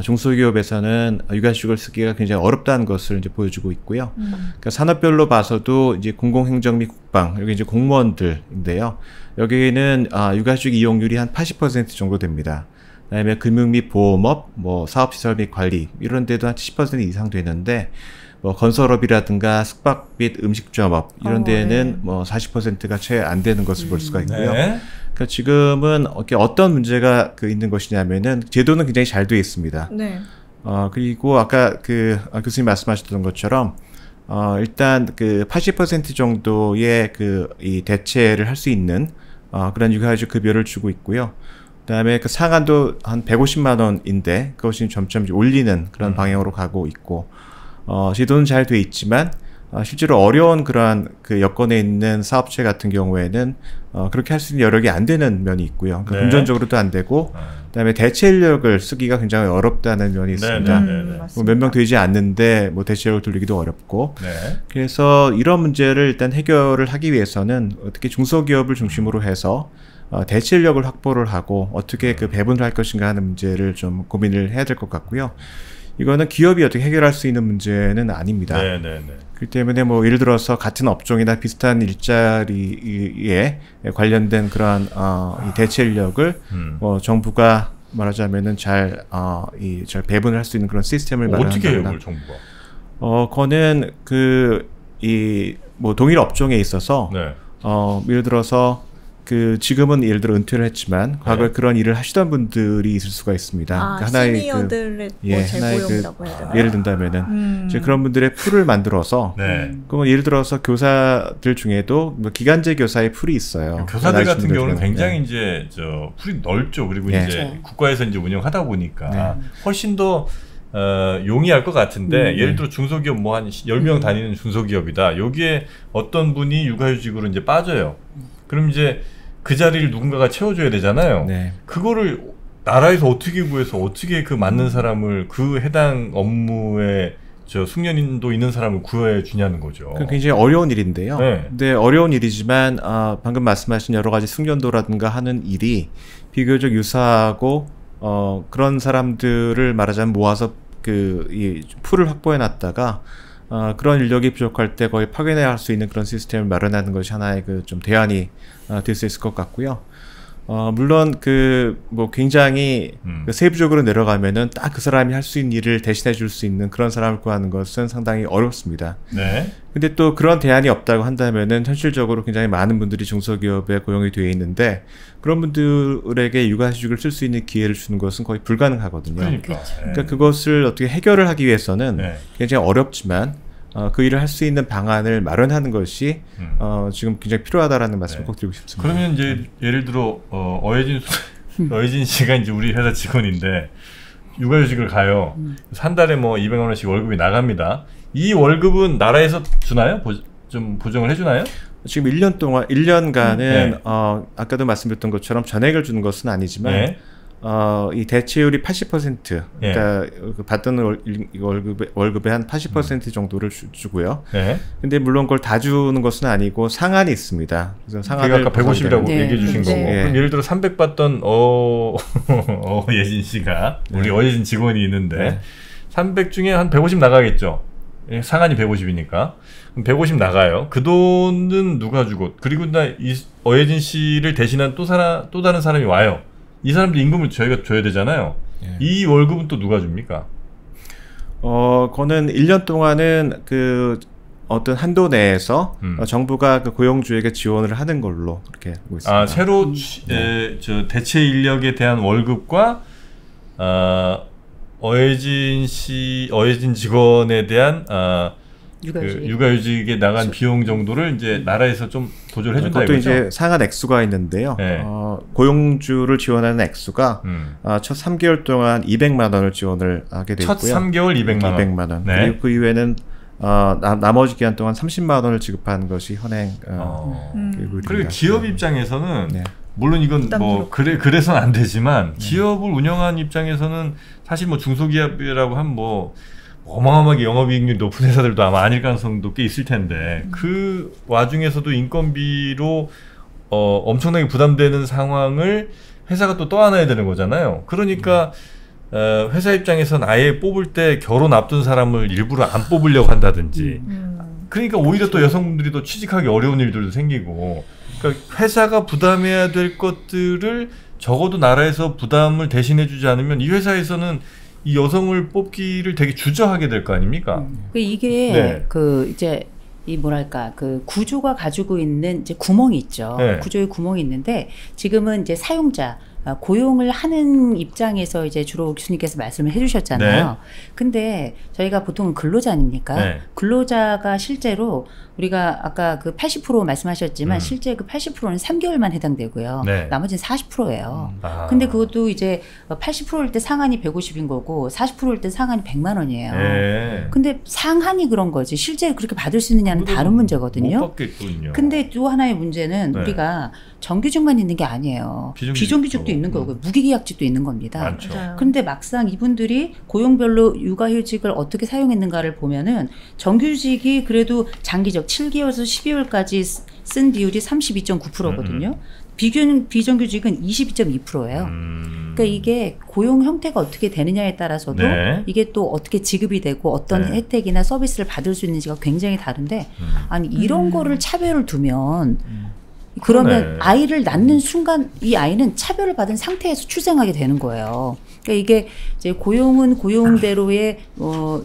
중소기업에서는 육아휴직을 쓰기가 굉장히 어렵다는 것을 이제 보여주고 있고요. 그러니까 산업별로 봐서도 이제 공공행정 및 국방, 여기 이제 공무원들인데요. 여기는 육아휴직 이용률이 한 80% 정도 됩니다. 그다음에 금융 및 보험업, 뭐 사업시설 및 관리 이런 데도 한 70% 이상 되는데 뭐 건설업이라든가 숙박 및 음식점업 이런 데에는 네. 뭐 40%가 채 안 되는 것을 볼 수가 있고요. 네. 그러니까 지금은 어떤 문제가 있는 것이냐면은 제도는 굉장히 잘 되어 있습니다. 네. 그리고 아까 그 교수님 말씀하셨던 것처럼 일단 그 80% 정도의 이 대체를 할 수 있는 그런 육아휴직 급여를 주고 있고요. 그다음에 그 상한도 한 150만 원인데 그것이 점점 올리는 그런 방향으로 가고 있고 제도는 잘 돼 있지만 실제로 어려운 그러한 그 여건에 있는 사업체 같은 경우에는 그렇게 할 수 있는 여력이 안 되는 면이 있고요. 그러니까 네. 금전적으로도 안 되고 그다음에 대체 인력을 쓰기가 굉장히 어렵다는 면이 있습니다. 뭐 몇 명 되지 않는데 뭐 대체 인력을 돌리기도 어렵고 네. 그래서 이런 문제를 일단 해결을 하기 위해서는 어떻게 중소기업을 중심으로 해서 대체 인력을 확보를 하고 어떻게 그 배분을 할 것인가 하는 문제를 좀 고민을 해야 될 것 같고요. 이거는 기업이 어떻게 해결할 수 있는 문제는 아닙니다. 그렇기 때문에 뭐 예를 들어서 같은 업종이나 비슷한 일자리에 관련된 그런 이 대체 인력을 정부가 말하자면은 잘 배분을 할 수 있는 그런 시스템을 마련한다. 어떻게 해요, 그걸 정부가? 그거는 뭐 동일 업종에 있어서 네. 예를 들어서 지금은 예를 들어 은퇴를 했지만 과거에 그런 일을 하시던 분들이 있을 수가 있습니다. 그러니까 하나의 시니어들의 재고용이라고 해야 되나? 예를 든다면은 이제 그런 분들의 풀을 만들어서 그러면 예를 들어서 교사들 중에도 뭐 기간제 교사의 풀이 있어요. 교사들 같은 경우는 굉장히 이제 풀이 넓죠. 그리고 이제 국가에서 이제 운영하다 보니까 훨씬 더 용이할 것 같은데 예를 들어 중소기업 뭐 한 10명 다니는 중소기업이다. 여기에 어떤 분이 육아휴직으로 이제 빠져요. 그럼 이제 그 자리를 누군가가 채워줘야 되잖아요. 네. 그거를 나라에서 어떻게 구해서 어떻게 그 맞는 사람을 그 해당 업무에 저 숙련도 있는 사람을 구해 주냐는 거죠. 그 굉장히 어려운 일인데요. 네. 근데 어려운 일이지만 방금 말씀하신 여러 가지 숙련도라든가 하는 일이 비교적 유사하고 그런 사람들을 말하자면 모아서 이 풀을 확보해 놨다가 그런 인력이 부족할 때 거의 파견해야 할 수 있는 그런 시스템을 마련하는 것이 하나의 그 좀 대안이 될 수 있을 것 같고요. 물론 뭐 굉장히 세부적으로 내려가면은 딱 그 사람이 할 수 있는 일을 대신해 줄 수 있는 그런 사람을 구하는 것은 상당히 어렵습니다. 네. 근데 또 그런 대안이 없다고 한다면은 현실적으로 굉장히 많은 분들이 중소기업에 고용이 되어 있는데 그런 분들에게 육아휴직을 쓸 수 있는 기회를 주는 것은 거의 불가능하거든요. 그러니까 그것을 어떻게 해결을 하기 위해서는 굉장히 어렵지만 그 일을 할 수 있는 방안을 마련하는 것이 지금 굉장히 필요하다라는 말씀을 꼭 드리고 싶습니다. 그러면 이제 예를 들어 어예진 씨가 이제 우리 회사 직원인데 육아휴직을 가요. 한 달에 뭐 200만 원씩 월급이 나갑니다. 이 월급은 나라에서 주나요? 좀 보정을 해주나요? 지금 1년간은 아까도 말씀드렸던 것처럼 전액을 주는 것은 아니지만 이 대체율이 80%, 그러니까 받던 월급의 한 80% 정도를 주고요. 근데 물론 그걸 다 주는 것은 아니고 상한이 있습니다. 그래서 상한을 아까 150이라고 얘기해 주신 거고. 그럼 예를 들어 300 받던 예진 씨가 우리 어예진 직원이 있는데 300 중에 한 150 나가겠죠. 상한이 150이니까 150 나가요. 그 돈은 누가 주고 그리고 이 어예진 씨를 대신한 또 다른 사람이 와요. 이 사람들 임금을 저희가 줘야 되잖아요. 이 월급은 또 누가 줍니까? 그거는 1년 동안은 어떤 한도 내에서 정부가 그 고용주에게 지원을 하는 걸로 그렇게 하고 있습니다. 새로 저 대체 인력에 대한 월급과 어예진 직원에 대한 육아휴직에 나간 비용 정도를 이제 나라에서 좀 보조를 해준다 이거죠? 그것도 이제 상한 액수가 있는데요. 고용주를 지원하는 액수가 첫 3개월 동안 200만 원을 지원을 하게 되고요. 첫 3개월 200만 원. 그리고 그 이후에는 나머지 기간 동안 30만 원을 지급하는 것이 현행 그리고 기업 입장에서는 물론 이건 뭐 그래서는 안 되지만 기업을 운영하는 입장에서는 사실 뭐 중소기업이라고 하면 뭐 어마어마하게 영업이익률이 높은 회사들도 아마 아닐 가능성도 꽤 있을 텐데 그 와중에서도 인건비로 엄청나게 부담되는 상황을 회사가 또 떠안아야 되는 거잖아요. 그러니까 회사 입장에서는 아예 뽑을 때 결혼 앞둔 사람을 일부러 안 뽑으려고 한다든지 그러니까 오히려 또 여성분들이 더 취직하기 어려운 일들도 생기고 그러니까 회사가 부담해야 될 것들을 적어도 나라에서 부담을 대신해 주지 않으면 이 회사에서는 이 여성을 뽑기를 되게 주저하게 될 거 아닙니까? 이게 이제 이 뭐랄까 구조가 가지고 있는 이제 구멍이 있죠. 구조의 구멍이 있는데 지금은 이제 사용자 고용을 하는 입장에서 이제 주로 교수님께서 말씀을 해주셨잖아요. 근데 저희가 보통은 근로자 아닙니까? 근로자가 실제로 우리가 아까 80% 말씀하셨지만 실제 80%는 3개월만 해당되고요. 나머지는 40%예요. 근데 그것도 이제 80%일 때 상한이 150인 거고 40%일 때 상한이 100만 원이에요. 근데 상한이 그런 거지 실제 그렇게 받을 수 있느냐는 다른 문제거든요. 못 받겠군요. 근데 또 하나의 문제는 우리가 정규직만 있는 게 아니에요. 비정규직도 있는 거고 무기계약직도 있는 겁니다. 그런데 막상 이분들이 고용별로 육아휴직을 어떻게 사용했는가를 보면은 정규직이 그래도 장기적 7개월에서 12월까지 쓴 비율이 32.9%거든요. 비정규직은 22.2%예요. 그러니까 이게 고용 형태가 어떻게 되느냐에 따라서도 이게 또 어떻게 지급이 되고 어떤 혜택이나 서비스를 받을 수 있는지가 굉장히 다른데 아니 이런 거를 차별을 두면 그러면 아이를 낳는 순간 이 아이는 차별을 받은 상태에서 출생하게 되는 거예요. 그러니까 이게 이제 고용은 고용대로의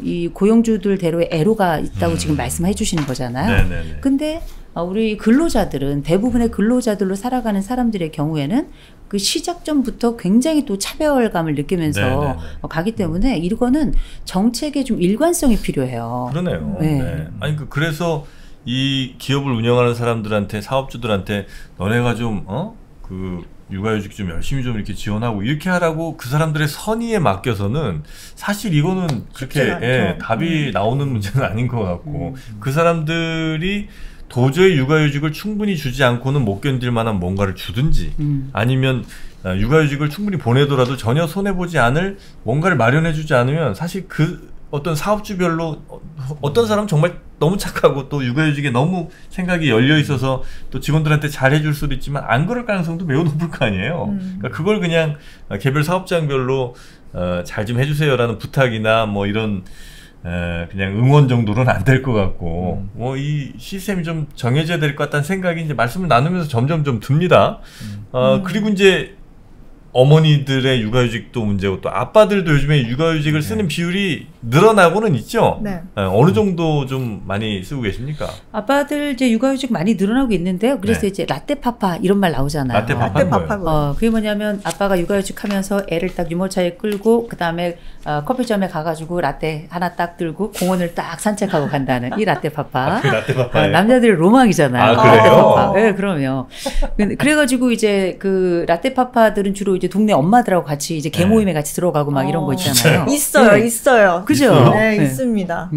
이 고용주들대로의 애로가 있다고 지금 말씀해 주시는 거잖아요. 근데 우리 근로자들은 대부분의 근로자들로 살아가는 사람들의 경우에는 그 시작점부터 굉장히 또 차별감을 느끼면서 가기 때문에 이거는 정책에 좀 일관성이 필요해요. 그러네요. 아니 그래서 이 기업을 운영하는 사람들한테 사업주들한테 너네가 좀 육아휴직 좀 열심히 좀 이렇게 지원하고 이렇게 하라고 그 사람들의 선의에 맡겨서는 사실 이거는 그렇게 답이 나오는 문제는 아닌 것 같고 그 사람들이 도저히 육아휴직을 충분히 주지 않고는 못 견딜 만한 뭔가를 주든지 아니면 육아휴직을 충분히 보내더라도 전혀 손해보지 않을 뭔가를 마련해주지 않으면 사실 그 어떤 사업주별로 어떤 사람은 정말 너무 착하고 또 육아휴직에 너무 생각이 열려 있어서 또 직원들한테 잘해줄 수도 있지만 안 그럴 가능성도 매우 높을 거 아니에요. 그러니까 그걸 그냥 개별 사업장별로 잘 좀 해주세요라는 부탁이나 뭐 이런 그냥 응원 정도로는 안 될 것 같고 뭐 이 시스템이 좀 정해져야 될 것 같다는 생각이 이제 말씀을 나누면서 점점 좀 듭니다. 그리고 이제 어머니들의 육아휴직도 문제고 또 아빠들도 요즘에 육아휴직을 쓰는 비율이 늘어나고는 있죠. 네. 어느 정도 좀 많이 쓰고 계십니까? 아빠들 이제 육아휴직 많이 늘어나고 있는데요. 그래서 이제 라떼파파 이런 말 나오잖아요. 라떼파파. 그게 뭐냐면 아빠가 육아휴직하면서 애를 딱 유모차에 끌고 그 다음에 커피점에 가가지고 라떼 하나 딱 들고 공원을 딱 산책하고 간다는 이 라떼파파. 그 라떼파파. 남자들의 로망이잖아요. 아, 그래요? 라떼파파. 네, 그럼요. 그래가지고 이제 그 라떼파파들은 주로 이제 동네 엄마들하고 같이 이제 개모임에 같이 들어가고 막 이런 거 있잖아요. 있어요, 있어요. 그죠? 네, 있습니다.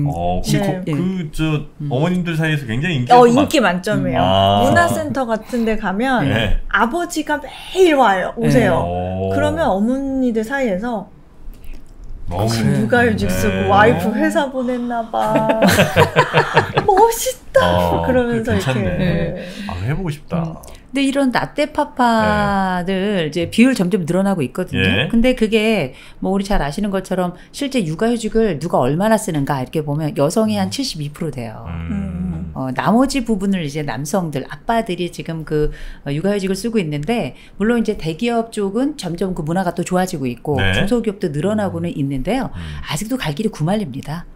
어머님들 사이에서 굉장히 인기가 인기 만점이에요. 문화센터 같은 데 가면 아버지가 매일 오세요. 그러면 어머니들 사이에서 육아휴직 쓰고 와이프 회사 보냈나봐. 멋있다. 그러면서 이렇게. 해보고 싶다. 근데 이런 라떼파파들 이제 비율 점점 늘어나고 있거든요. 근데 그게 뭐 우리 잘 아시는 것처럼 실제 육아휴직을 누가 얼마나 쓰는가 이렇게 보면 여성이 한 72% 돼요. 나머지 부분을 이제 남성들, 아빠들이 지금 그 육아휴직을 쓰고 있는데 물론 이제 대기업 쪽은 점점 그 문화가 또 좋아지고 있고 중소기업도 늘어나고는 있는데요. 아직도 갈 길이 구말립니다.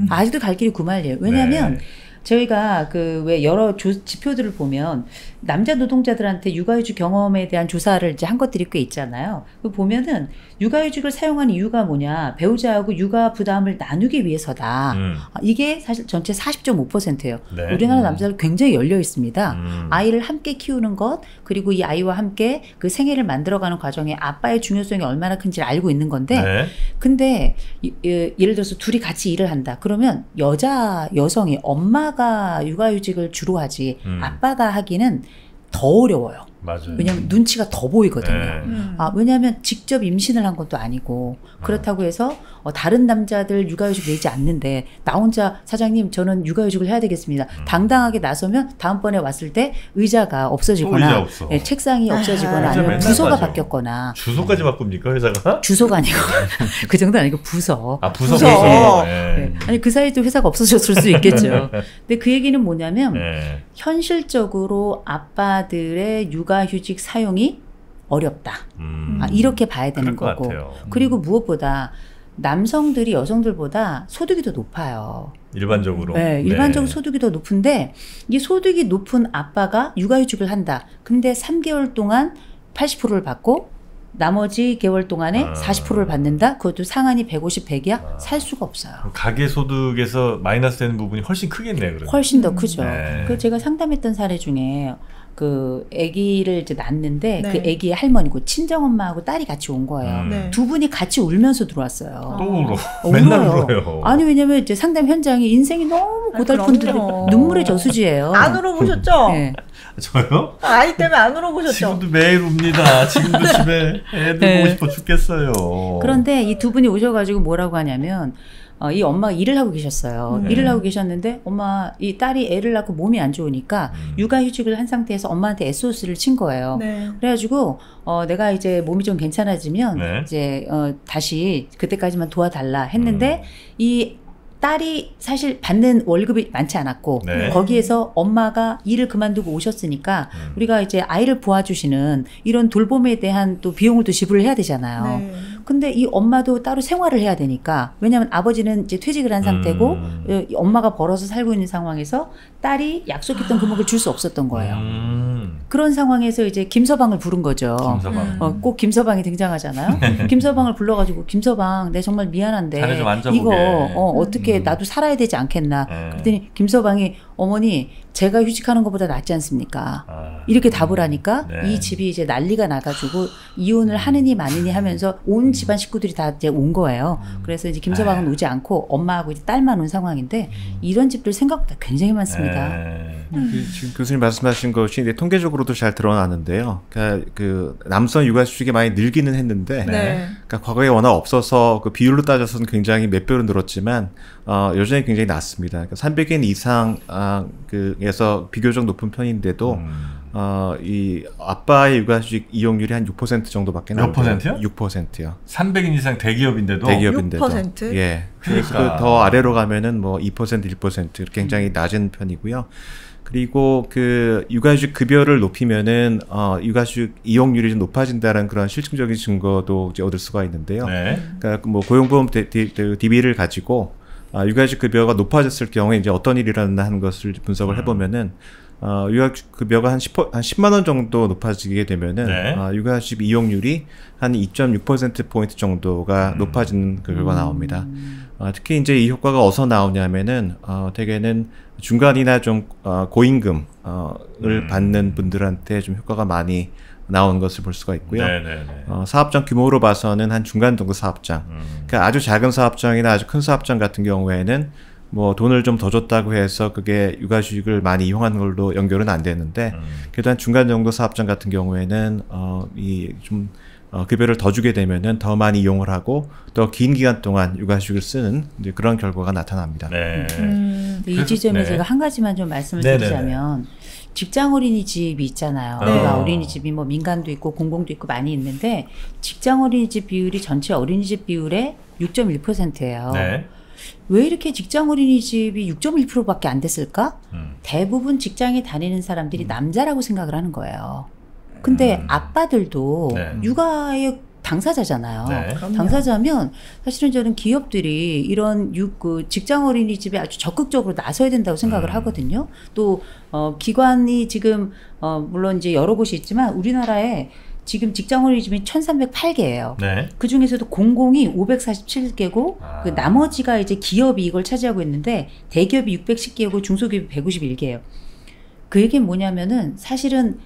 아직도 갈 길이 구말려요. 왜냐하면 저희가 그 왜 여러 지표들을 보면 남자 노동자들한테 육아휴직 경험에 대한 조사를 이제 한 것들이 꽤 있잖아요. 그 보면은 육아휴직을 사용한 이유가 뭐냐, 배우자하고 육아 부담을 나누기 위해서다. 이게 사실 전체 40.5%예요. 우리나라 남자들 굉장히 열려 있습니다. 아이를 함께 키우는 것, 그리고 이 아이와 함께 그 생애를 만들어가는 과정에 아빠의 중요성이 얼마나 큰지를 알고 있는 건데, 근데 예를 들어서 둘이 같이 일을 한다. 그러면 여성이 엄마가 육아휴직을 주로 하지 아빠가 하기는 더 어려워요. 맞아요. 왜냐하면 눈치가 더 보이거든요. 왜냐하면 직접 임신을 한 것도 아니고 그렇다고 해서 다른 남자들 육아휴직 내지 않는데 나 혼자 사장님 저는 육아휴직을 해야 되겠습니다. 당당하게 나서면 다음번에 왔을 때 의자가 없어지거나 책상이 없어지거나 아니면 부서가 바뀌었거나. 주소까지 바꿉니까 회사가? 주소가 아니고 그 정도는 아니고 부서. 부서. 아니 그 사이도 회사가 없어졌을 수 있겠죠. 근데 그 얘기는 뭐냐면 현실적으로 아빠들의 육아휴직 사용이 어렵다. 이렇게 봐야 되는 거고. 그리고 무엇보다 남성들이 여성들보다 소득이 더 높아요. 일반적으로. 네, 일반적으로 소득이 더 높은데 이 소득이 높은 아빠가 육아휴직을 한다. 근데 3개월 동안 80%를 받고 나머지 개월 동안에 40%를 받는다? 그것도 상한이 150, 100이야? 살 수가 없어요. 가계 소득에서 마이너스 되는 부분이 훨씬 크겠네요. 그러면. 훨씬 더 크죠. 그 제가 상담했던 사례 중에 그 아기를 이제 낳았는데 그 아기의 할머니고 친정엄마하고 딸이 같이 온 거예요. 두 분이 같이 울면서 들어왔어요. 또 울어. 맨날 울어요. 아니 왜냐면 이제 상담 현장이 인생이 너무 고달픈데 눈물의 저수지예요. 안 울어보셨죠? 네. 저요? 아이 때문에 안 울어보셨죠? 지금도 매일 웁니다. 지금도 집에 애들 보고 싶어 죽겠어요. 그런데 이 두 분이 오셔가지고 뭐라고 하냐면 이 엄마가 일을 하고 계셨어요. 일을 하고 계셨는데 엄마 이 딸이 애를 낳고 몸이 안 좋으니까 육아휴직을 한 상태에서 엄마한테 SOS를 친 거예요. 그래가지고 내가 이제 몸이 좀 괜찮아지면 이제 다시 그때까지만 도와달라 했는데 이 딸이 사실 받는 월급이 많지 않았고 거기에서 엄마가 일을 그만두고 오셨으니까 우리가 이제 아이를 보아주시는 이런 돌봄에 대한 또 비용을 또 지불을 해야 되잖아요. 근데 이 엄마도 따로 생활을 해야 되니까 왜냐하면 아버지는 이제 퇴직을 한 상태고 엄마가 벌어서 살고 있는 상황에서 딸이 약속했던 금액을 줄 수 없었던 거예요. 그런 상황에서 이제 김서방을 부른 거죠. 꼭 김서방이 등장하잖아요. 김서방을 불러가지고 김서방 내가 정말 미안한데 자네 좀 앉아보게. 이거 어떻게 나도 살아야 되지 않겠나. 그랬더니 김서방이 어머니 제가 휴직하는 것보다 낫지 않습니까? 이렇게 답을 하니까 네. 이 집이 이제 난리가 나가지고 이혼을 하느니 마느니 하면서 온 집안 식구들이 다 이제 온 거예요. 그래서 이제 김서방은 오지 않고 엄마하고 이제 딸만 온 상황인데 이런 집들 생각보다 굉장히 많습니다. 지금 교수님 말씀하신 것이 이제 통계적으로도 잘 드러나는데요. 그러니까 그 남성 육아휴직이 많이 늘기는 했는데, 네. 그러니까 과거에 워낙 없어서 그 비율로 따져서는 굉장히 몇 배로 늘었지만 여전히 굉장히 낮습니다. 그러니까 300인 이상 그에서 비교적 높은 편인데도 이 아빠의 육아휴직 이용률이 한 6% 정도밖에 안 돼요. 몇 퍼센트요? 6%요. 300인 이상 대기업인데도. 6%? 예. 그래서 그러니까. 더 아래로 가면은 뭐 2%, 1% 굉장히 낮은 편이고요. 그리고 그 육아휴직 급여를 높이면은 육아휴직 이용률이 좀 높아진다는 그런 실증적인 증거도 이제 얻을 수가 있는데요. 네. 그러니까 뭐 고용보험 DB를 가지고 육아휴직 급여가 높아졌을 경우에 이제 어떤 일이 일어났나 하는 것을 분석을 해보면은 육아휴직 급여가 한 10만 원 정도 높아지게 되면은 네. 육아휴직 이용률이 한 2.6% 포인트 정도가 높아지는 그 결과가 나옵니다. 특히 이제 이 효과가 어디서 나오냐면은 대개는 중간이나 좀 고임금을 받는 분들한테 좀 효과가 많이 나오는 것을 볼 수가 있고요. 사업장 규모로 봐서는 한 중간 정도 사업장, 그러니까 아주 작은 사업장이나 아주 큰 사업장 같은 경우에는 뭐 돈을 좀 더 줬다고 해서 그게 육아휴직을 많이 이용하는 걸로 연결은 안 되는데, 그래도 한 중간 정도 사업장 같은 경우에는 이 좀 급여를 더 주게 되면은 더 많이 이용을 하고 더 긴 기간 동안 육아휴직을 쓰는 이제 그런 결과가 나타납니다. 네. 이 지점에 네. 제가 한 가지만 좀 말씀을 드리자면 직장 어린이집이 있잖아요. 네. 우리가 어린이집이 뭐 민간도 있고 공공도 있고 많이 있는데 직장 어린이집 비율이 전체 어린이집 비율의 6.1%예요. 네. 왜 이렇게 직장 어린이집이 6.1%밖에 안 됐을까? 대부분 직장에 다니는 사람들이 남자라고 생각을 하는 거예요. 근데 아빠들도 육아의 당사자잖아요. 네. 당사자면 사실은 저는 기업들이 이런 직장 어린이집에 아주 적극적으로 나서야 된다고 생각을 하거든요. 또 기관이 지금 물론 이제 여러 곳이 있지만 우리나라에 지금 직장 어린이집이 1308개예요. 네. 그 중에서도 공공이 547개고 그 나머지가 이제 기업이 이걸 차지하고 있는데 대기업이 610개고 중소기업이 151개예요. 그 얘기는 뭐냐면은 사실은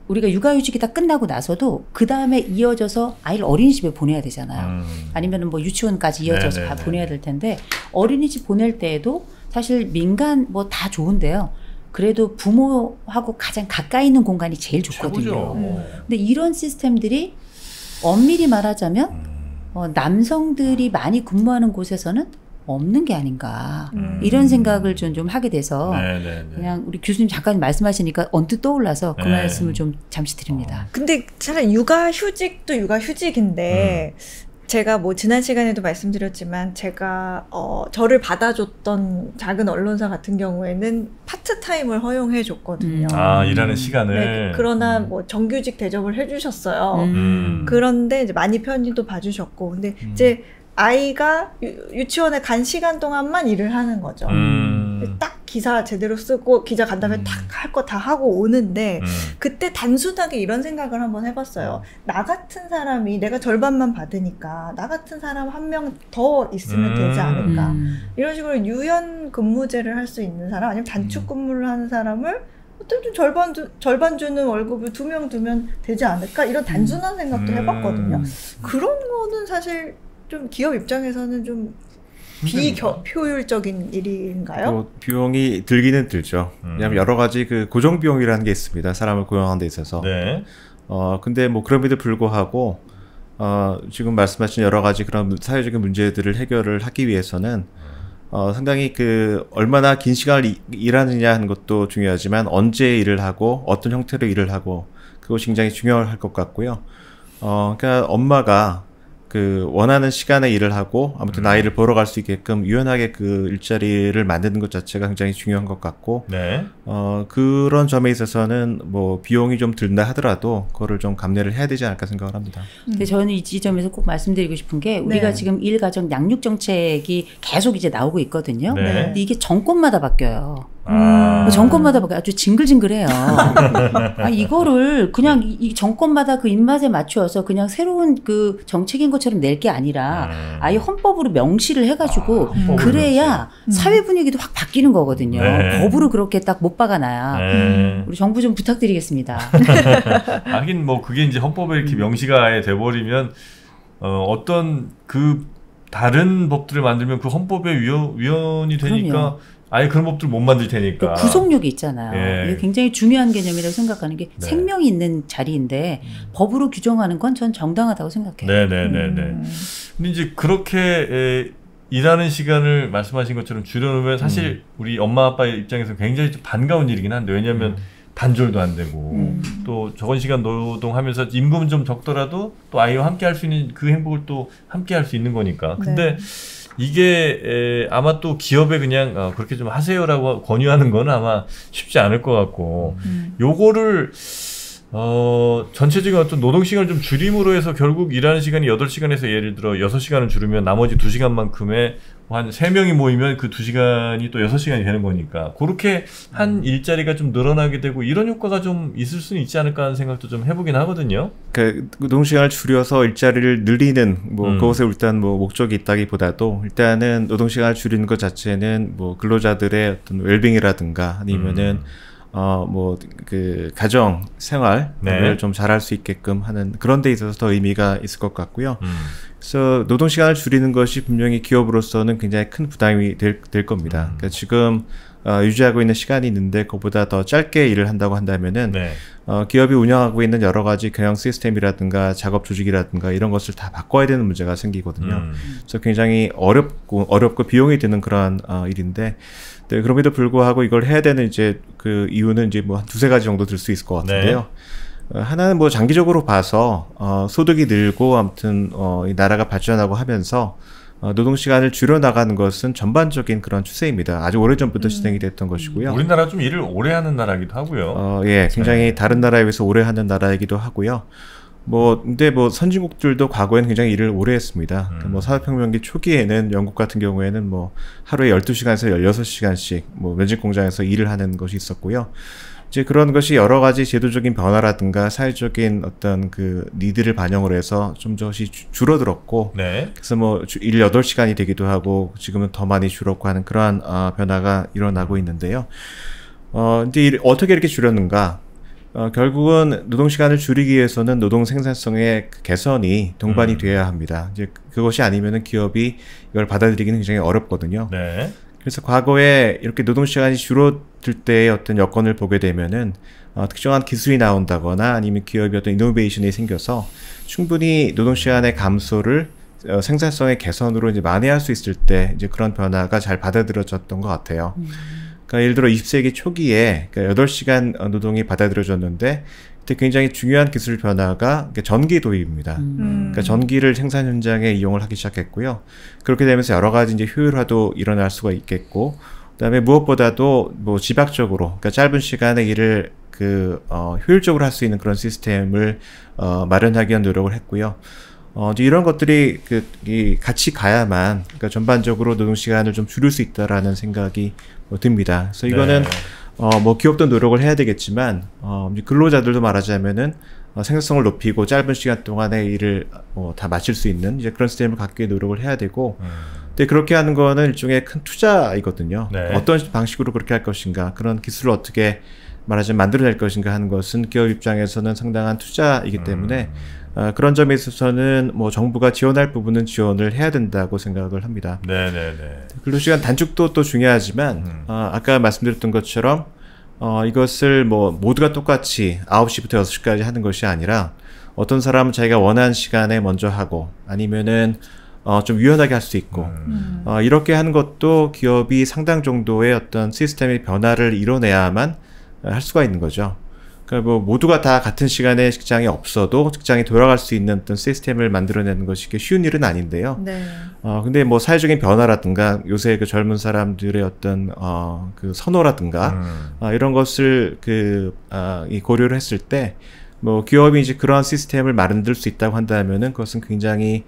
우리가 육아휴직이 다 끝나고 나서도 그 다음에 이어져서 아이를 어린이집에 보내야 되잖아요. 아니면은 뭐 유치원까지 이어져서 다 보내야 될 텐데 어린이집 보낼 때에도 사실 민간 뭐 다 좋은데요. 그래도 부모하고 가장 가까이 있는 공간이 제일 좋거든요. 근데 이런 시스템들이 엄밀히 말하자면 남성들이 많이 근무하는 곳에서는 없는 게 아닌가 이런 생각을 좀 하게 돼서 그냥 우리 교수님 잠깐 말씀하시니까 언뜻 떠올라서 그 말씀을 좀 잠시 드립니다. 근데 차라리 육아휴직도 육아휴직인데 제가 뭐 지난 시간에도 말씀드렸지만 제가 저를 받아줬던 작은 언론사 같은 경우에는 파트타임을 허용해 줬거든요. 일하는 시간을. 네, 그러나 뭐 정규직 대접을 해주셨어요. 그런데 이제 많이 편의도 봐주셨고, 근데 이제 아이가 유치원에 간 시간 동안만 일을 하는 거죠. 딱 기사 제대로 쓰고 기자 간 다음에 딱 할 거 다 하고 오는데 그때 단순하게 이런 생각을 한번 해봤어요. 나 같은 사람이 내가 절반만 받으니까 나 같은 사람 한 명 더 있으면 되지 않을까. 이런 식으로 유연 근무제를 할 수 있는 사람 아니면 단축 근무를 하는 사람을 어떤 좀 절반 주는 월급을 2명 두면 되지 않을까 이런 단순한 생각도 해봤거든요. 그런 거는 사실 좀 기업 입장에서는 좀 비효율적인 일인가요? 비용이 들기는 들죠. 왜냐하면 여러 가지 그 고정 비용이라는 게 있습니다. 사람을 고용하는 데 있어서. 근데 뭐 그럼에도 불구하고 지금 말씀하신 여러 가지 그런 사회적인 문제들을 해결을 하기 위해서는 상당히 그 얼마나 긴 시간을 일하느냐 하는 것도 중요하지만 언제 일을 하고 어떤 형태로 일을 하고 그것이 굉장히 중요할 것 같고요. 그러니까 엄마가 그 원하는 시간에 일을 하고 아무튼 아이를 보러 갈 수 있게끔 유연하게 그 일자리를 만드는 것 자체가 굉장히 중요한 것 같고 그런 점에 있어서는 뭐 비용이 좀 든다 하더라도 그거를 좀 감내를 해야 되지 않을까 생각을 합니다. 근데 저는 이 지점에서 꼭 말씀드리고 싶은 게 우리가 지금 일가정 양육 정책이 계속 이제 나오고 있거든요. 근데 이게 정권마다 바뀌어요. 정권마다 아주 징글징글해요. 이거를 그냥 이 정권마다 그 입맛에 맞추어서 그냥 새로운 그 정책인 것처럼 낼 게 아니라 아예 헌법으로 명시를 해가지고 그래야 사회 분위기도 확 바뀌는 거거든요. 네. 법으로 그렇게 딱 못 박아놔야. 우리 정부 좀 부탁드리겠습니다. 하긴 뭐 그게 이제 헌법에 이렇게 명시가 아예 돼버리면 어떤 그 다른 법들을 만들면 그 헌법의 위헌이 되니까 그럼요. 아예 그런 법들 못 만들 테니까. 구속력이 있잖아요. 예. 이게 굉장히 중요한 개념이라고 생각하는 게 네. 생명이 있는 자리인데 법으로 규정하는 건 전 정당하다고 생각해요. 네네네네. 근데 이제 그렇게 일하는 시간을 말씀하신 것처럼 줄여놓으면 사실 우리 엄마 아빠의 입장에서 굉장히 좀 반가운 일이긴 한데 왜냐하면 단절도 안 되고 또 적은 시간 노동하면서 임금은 좀 적더라도 또 아이와 함께 할 수 있는 그 행복을 또 함께 할 수 있는 거니까. 근데 이게 아마 또 기업에 그냥 그렇게 좀 하세요라고 권유하는 건 아마 쉽지 않을 것 같고 요거를 전체적인 어떤 노동시간을 좀 줄임으로 해서 결국 일하는 시간이 8시간에서 예를 들어 6시간을 줄이면 나머지 2시간만큼의 한 3명이 모이면 그 2시간이 또 6시간이 되는 거니까 그렇게 한 일자리가 좀 늘어나게 되고 이런 효과가 좀 있을 수는 있지 않을까 하는 생각도 좀 해보긴 하거든요. 그 노동시간을 줄여서 일자리를 늘리는 그것에 일단 목적이 있다기보다도 일단은 노동시간을 줄이는 것 자체는 근로자들의 어떤 웰빙이라든가 아니면은 그 가정 생활을 좀 잘할 수 있게끔 하는 그런 데 있어서 더 의미가 있을 것 같고요. 그래서 노동시간을 줄이는 것이 분명히 기업으로서는 굉장히 큰 부담이 될 겁니다. 그러니까 지금 유지하고 있는 시간이 있는데 그보다 더 짧게 일을 한다고 한다면은 기업이 운영하고 있는 여러 가지 경영 시스템이라든가 작업 조직이라든가 이런 것을 다 바꿔야 되는 문제가 생기거든요. 그래서 굉장히 어렵고 비용이 드는 그런 일인데 네, 그럼에도 불구하고 이걸 해야 되는 이제 그 이유는 이제 한 두세 가지 정도 들 수 있을 것 같은데요. 하나는 장기적으로 봐서 소득이 늘고 아무튼 이 나라가 발전하고 하면서 노동시간을 줄여나가는 것은 전반적인 그런 추세입니다. 아주 오래전부터 진행이 됐던 것이고요. 우리나라 좀 일을 오래 하는 나라이기도 하고요. 예, 굉장히 다른 나라에 비해서 오래 하는 나라이기도 하고요. 근데 선진국들도 과거에는 굉장히 일을 오래 했습니다. 산업혁명기 초기에는 영국 같은 경우에는 하루에 12시간에서 16시간씩 면직 공장에서 일을 하는 것이 있었고요. 이제 그런 것이 여러 가지 제도적인 변화라든가 사회적인 어떤 그 니드를 반영을 해서 좀 더씩 줄어들었고, 그래서 일 8시간이 되기도 하고, 지금은 더 많이 줄었고 하는 그러한 변화가 일어나고 있는데요. 근데 어떻게 이렇게 줄였는가? 결국은 노동시간을 줄이기 위해서는 노동 생산성의 개선이 동반이 되어야 합니다. 이제 그것이 아니면은 기업이 이걸 받아들이기는 굉장히 어렵거든요. 그래서 과거에 이렇게 노동시간이 줄어들 때의 어떤 여건을 보게 되면은 특정한 기술이 나온다거나 아니면 기업이 어떤 이노베이션이 생겨서 충분히 노동시간의 감소를 생산성의 개선으로 이제 만회할 수 있을 때 이제 그런 변화가 잘 받아들여졌던 것 같아요. 그러니까 예를 들어 20세기 초기에 8시간 노동이 받아들여졌는데 그때 굉장히 중요한 기술 변화가 전기 도입입니다. 그러니까 전기를 생산 현장에 이용을 하기 시작했고요. 그렇게 되면서 여러 가지 이제 효율화도 일어날 수가 있겠고, 그다음에 무엇보다도 지박적으로, 그러니까 짧은 시간에 일을 효율적으로 할 수 있는 그런 시스템을 마련하기 위한 노력을 했고요. 이제 이런 것들이 같이 가야만, 그러니까 전반적으로 노동시간을 좀 줄일 수 있다라는 생각이 듭니다. 그래서 이거는 기업도 노력을 해야 되겠지만, 근로자들도 말하자면은, 생산성을 높이고 짧은 시간 동안에 일을 다 마칠 수 있는 이제 그런 시스템을 갖기 위해 노력을 해야 되고, 근데 그렇게 하는 거는 일종의 큰 투자이거든요. 어떤 방식으로 그렇게 할 것인가, 그런 기술을 어떻게 말하자면 만들어낼 것인가 하는 것은 기업 입장에서는 상당한 투자이기 때문에, 그런 점에 있어서는 정부가 지원할 부분은 지원을 해야 된다고 생각을 합니다. 근로시간 단축도 또 중요하지만, 아까 말씀드렸던 것처럼, 이것을 모두가 똑같이 9시부터 6시까지 하는 것이 아니라, 어떤 사람은 자기가 원하는 시간에 먼저 하고, 아니면은, 좀 유연하게 할 수 있고, 이렇게 하는 것도 기업이 상당 정도의 어떤 시스템의 변화를 이뤄내야만 할 수가 있는 거죠. 그러니까 모두가 다 같은 시간에 직장에 없어도 직장에 돌아갈 수 있는 어떤 시스템을 만들어내는 것이 쉬운 일은 아닌데요. 근데 사회적인 변화라든가 요새 그 젊은 사람들의 어떤 그 선호라든가 이런 것을 고려를 했을 때 기업이 이제 그러한 시스템을 만들 수 있다고 한다면은 그것은 굉장히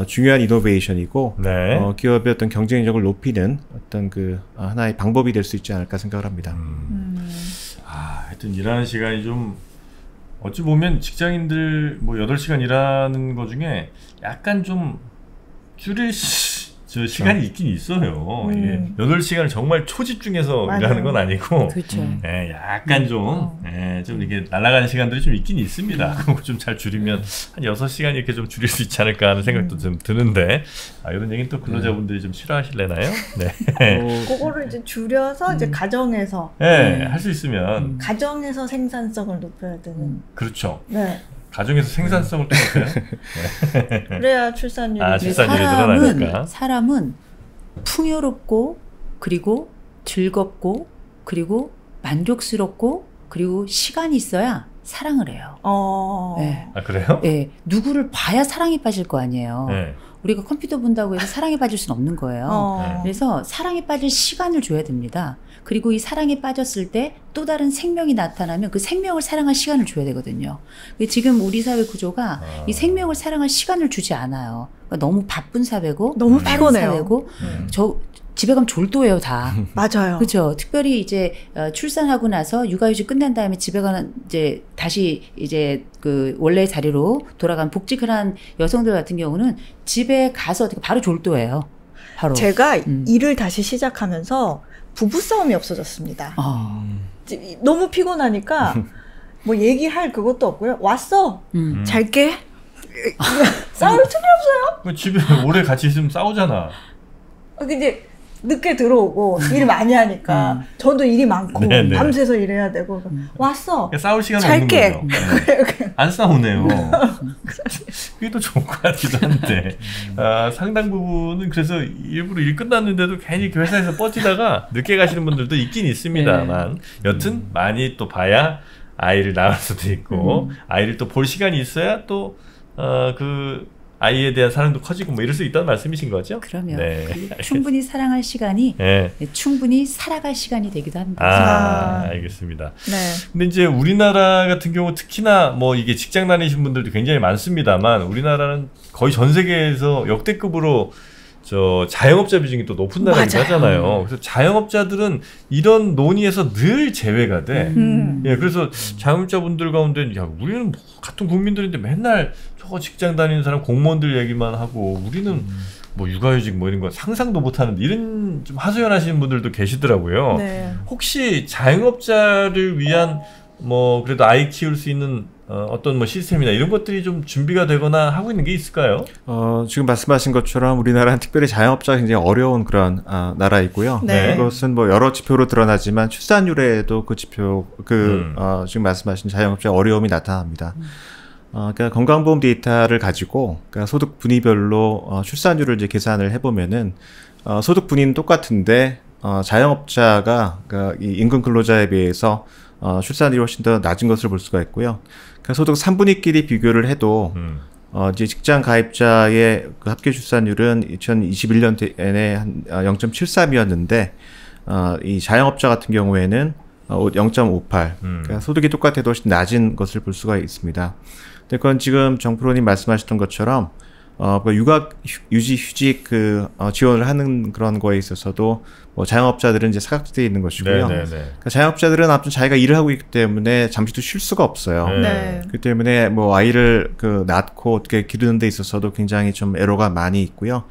중요한 이노베이션이고 네. 기업의 어떤 경쟁력을 높이는 어떤 그 하나의 방법이 될 수 있지 않을까 생각을 합니다. 하여튼 일하는 시간이 좀 어찌 보면 직장인들 뭐 8시간 일하는 거 중에 약간 좀 줄일 시간이 있긴 있어요. 예. 8시간을 정말 초집중해서 일하는 건 아니고 그렇죠. 예, 약간 좀 이게 날아가는 시간들이 좀 있긴 있습니다. 그거 좀 잘 줄이면 한 6시간 이렇게 좀 줄일 수 있지 않을까 하는 생각도 좀 드는데 이런 얘기는 또 근로자분들이 좀 싫어하실래나요? 네. 그거를 이제 줄여서 이제 가정에서 할 수 있으면 가정에서 생산성을 높여야 되는. 그렇죠. 네. 가정에서 생산성을 또 높여요? 그래야 출산율이 출산율이 늘어나니까. 사람은 풍요롭고 그리고 즐겁고 그리고 만족스럽고 그리고 시간이 있어야 사랑을 해요. 네. 그래요? 네. 누구를 봐야 사랑에 빠질 거 아니에요. 네. 우리가 컴퓨터 본다고 해서 사랑에 빠질 수는 없는 거예요. 그래서 사랑에 빠질 시간을 줘야 됩니다. 그리고 이 사랑에 빠졌을 때 또 다른 생명이 나타나면 그 생명을 사랑할 시간을 줘야 되거든요. 지금 우리 사회 구조가 이 생명을 사랑할 시간을 주지 않아요. 그러니까 너무 바쁜 사회고 너무 피곤해요. 사회고 집에 가면 졸도해요, 다. 맞아요. 그렇죠. 특별히 이제 출산하고 나서 육아휴직 끝난 다음에 집에 가는 이제 다시 이제 그 원래 자리로 돌아간 복직한 여성들 같은 경우는 집에 가서 바로 졸도해요. 바로. 제가 일을 다시 시작하면서 부부싸움이 없어졌습니다. 너무 피곤하니까 뭐 얘기할 그것도 없고요. 왔어. 잘게. 싸울 틈이 없어요. 집에 오래 같이 있으면 싸우잖아. 근데 늦게 들어오고 일 많이 하니까 저도 일이 많고 밤새서 일해야 되고 왔어. 싸울 시간이 잘게. 없는 거죠. 안 싸우네요. 그게 더 좋은 것 같기도 한데 상당 부분은 그래서 일부러 일 끝났는데도 괜히 회사에서 뻗치다가 늦게 가시는 분들도 있긴 있습니다만 여튼 많이 또 봐야 아이를 낳을 수도 있고 아이를 또 볼 시간이 있어야 또 그 아이에 대한 사랑도 커지고 뭐 이럴 수 있다는 말씀이신 거죠? 그럼요. 충분히 사랑할 시간이 충분히 살아갈 시간이 되기도 합니다. 알겠습니다. 근데 이제 우리나라 같은 경우 특히나 뭐 이게 직장 다니신 분들도 굉장히 많습니다만 우리나라는 거의 전 세계에서 역대급으로 자영업자 비중이 또 높은 나라이기도 하잖아요. 그래서 자영업자들은 이런 논의에서 늘 제외가 돼. 그래서 자영업자분들 가운데 우리는 같은 국민들인데 맨날 저거 직장 다니는 사람 공무원들 얘기만 하고 우리는 뭐 육아휴직 뭐 이런 거 상상도 못하는데 이런 좀 하소연하시는 분들도 계시더라고요. 혹시 자영업자를 위한 뭐 그래도 아이 키울 수 있는 어떤 뭐 시스템이나 이런 것들이 좀 준비가 되거나 하고 있는 게 있을까요? 지금 말씀하신 것처럼 우리나라는 특별히 자영업자가 굉장히 어려운 그런 나라이고요. 그것은 뭐 여러 지표로 드러나지만 출산율에도 그 지표 지금 말씀하신 자영업자 어려움이 나타납니다. 그러니까 건강보험 데이터를 가지고 그러니까 소득 분위별로 출산율을 이제 계산을 해보면은 소득 분위는 똑같은데 자영업자가 그러니까 이 임금 근로자에 비해서 출산율이 훨씬 더 낮은 것을 볼 수가 있고요. 그러니까 소득 3분위끼리 비교를 해도 이제 직장 가입자의 그 합계 출산율은 2021년에 한 0.73이었는데 이 자영업자 같은 경우에는 0.58. 그러니까 소득이 똑같아도 훨씬 낮은 것을 볼 수가 있습니다. 근데 그건 지금 정프로님 말씀하셨던 것처럼 육아 유지 휴직 지원을 하는 그런 거에 있어서도 뭐 자영업자들은 이제 사각지대에 있는 것이고요. 그러니까 자영업자들은 아무튼 자기가 일을 하고 있기 때문에 잠시도 쉴 수가 없어요. 그렇기 때문에 뭐 아이를 낳고 어떻게 기르는 데 있어서도 굉장히 좀 애로가 많이 있고요.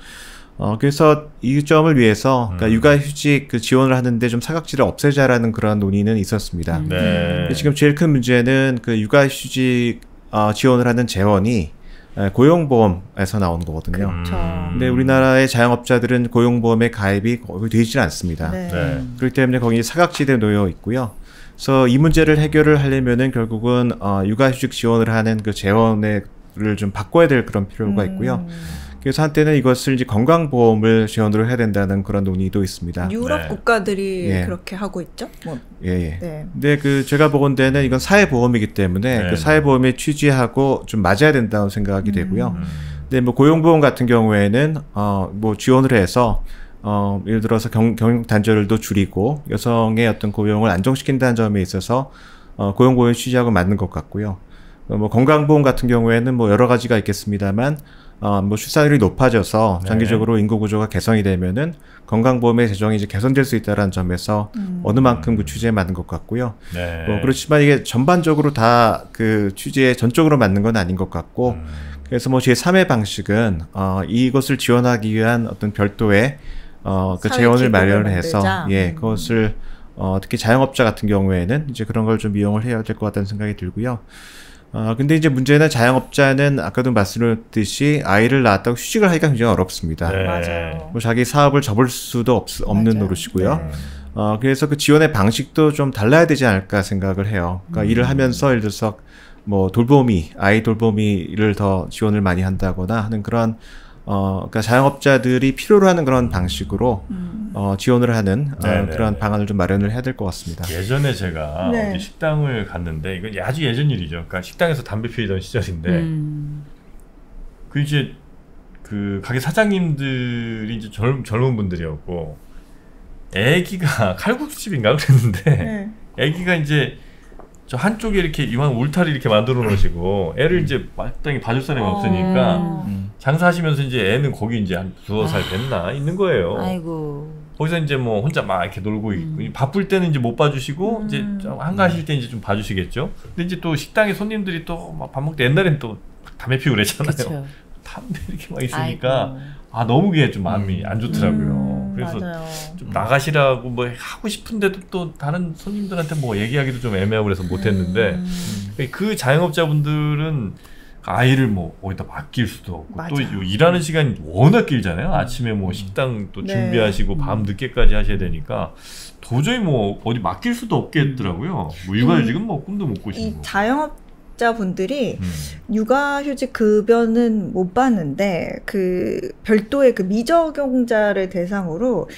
그래서 이 점을 위해서 그러니까 육아휴직 지원을 하는데 좀 사각지를 없애자라는 그런 논의는 있었습니다. 지금 제일 큰 문제는 육아휴직 지원을 하는 재원이 고용보험에서 나오는 거거든요. 근데 우리나라의 자영업자들은 고용보험에 가입이 거의 되지 않습니다. 그렇기 때문에 거기 사각지대에 놓여 있고요. 그래서 이 문제를 해결을 하려면은 결국은 육아휴직 지원을 하는 그 재원을 좀 바꿔야 될 그런 필요가 있고요. 그래서 한때는 이것을 이제 건강보험을 지원으로 해야 된다는 그런 논의도 있습니다. 유럽 국가들이 그렇게 하고 있죠? 근데 제가 보건대는 이건 사회보험이기 때문에 그 사회보험에 취지하고 좀 맞아야 된다고 생각이 되고요. 근데 뭐 고용보험 같은 경우에는 뭐 지원을 해서 예를 들어서 경영 단절도 줄이고 여성의 어떤 고용을 안정시킨다는 점에 있어서 고용보험에 취지하고 맞는 것 같고요. 뭐 건강보험 같은 경우에는 뭐 여러 가지가 있겠습니다만 뭐 출산율이 높아져서 장기적으로 인구 구조가 개선이 되면은 건강보험의 재정이 이제 개선될 수 있다는 점에서 어느 만큼 그 취지에 맞는 것 같고요. 뭐 그렇지만 이게 전반적으로 다 그 취지에 전적으로 맞는 건 아닌 것 같고 그래서 뭐 제3의 방식은 이것을 지원하기 위한 어떤 별도의 그 재원을 마련해서 그것을 특히 자영업자 같은 경우에는 이제 그런 걸 좀 이용을 해야 될 것 같다는 생각이 들고요. 근데 이제 문제는 자영업자는 아까도 말씀드렸듯이 아이를 낳았다고 휴직을 하기가 굉장히 어렵습니다. 맞아요. 뭐 자기 사업을 접을 수도 없는 노릇이고요. 그래서 그 지원의 방식도 좀 달라야 되지 않을까 생각을 해요. 그러니까 일을 하면서 예를 들어서 뭐 아이 돌보미를 더 지원을 많이 한다거나 하는 그런 그러니까 자영업자들이 필요로 하는 그런 방식으로 지원을 하는 그런 방안을 좀 마련을 해야 될 것 같습니다. 예전에 제가 어디 식당을 갔는데 이건 아주 예전 일이죠. 그러니까 식당에서 담배 피우던 시절인데 그 이제 그 가게 사장님들이 이제 젊은 분들이었고 애기가 칼국수집인가 그랬는데 애기가 이제 저 한쪽에 이렇게 이만 울타리 이렇게 만들어 놓으시고 애를 이제 마땅히 봐줄 사람이 없으니까 장사하시면서 이제 애는 거기 이제 한 2살 됐나 있는 거예요. 아이고. 거기서 이제 뭐 혼자 막 이렇게 놀고 있고 바쁠 때는 이제 못 봐주시고 이제 한가하실 때 이제 좀 봐주시겠죠. 근데 이제 또 식당에 손님들이 또 막 밥 먹을 때 옛날엔 또 담배 피우고 그랬잖아요. 그쵸. 담배 이렇게 막 있으니까 좀 마음이 안 좋더라고요. 그래서 맞아요. 좀 나가시라고 뭐 하고 싶은데도 또 다른 손님들한테 뭐 얘기하기도 좀 애매하고 그래서 못했는데 그 자영업자분들은 아이를 뭐 어디다 맡길 수도 없고 또 일하는 시간이 워낙 길잖아요. 아침에 뭐 식당 또 준비하시고 밤 늦게까지 하셔야 되니까 도저히 뭐 어디 맡길 수도 없겠더라고요. 뭐 육아휴직은 뭐 꿈도 못 꾸시고. 이 자영업자분들이 육아휴직 급여는 못 받는데 그 별도의 그 미적용자를 대상으로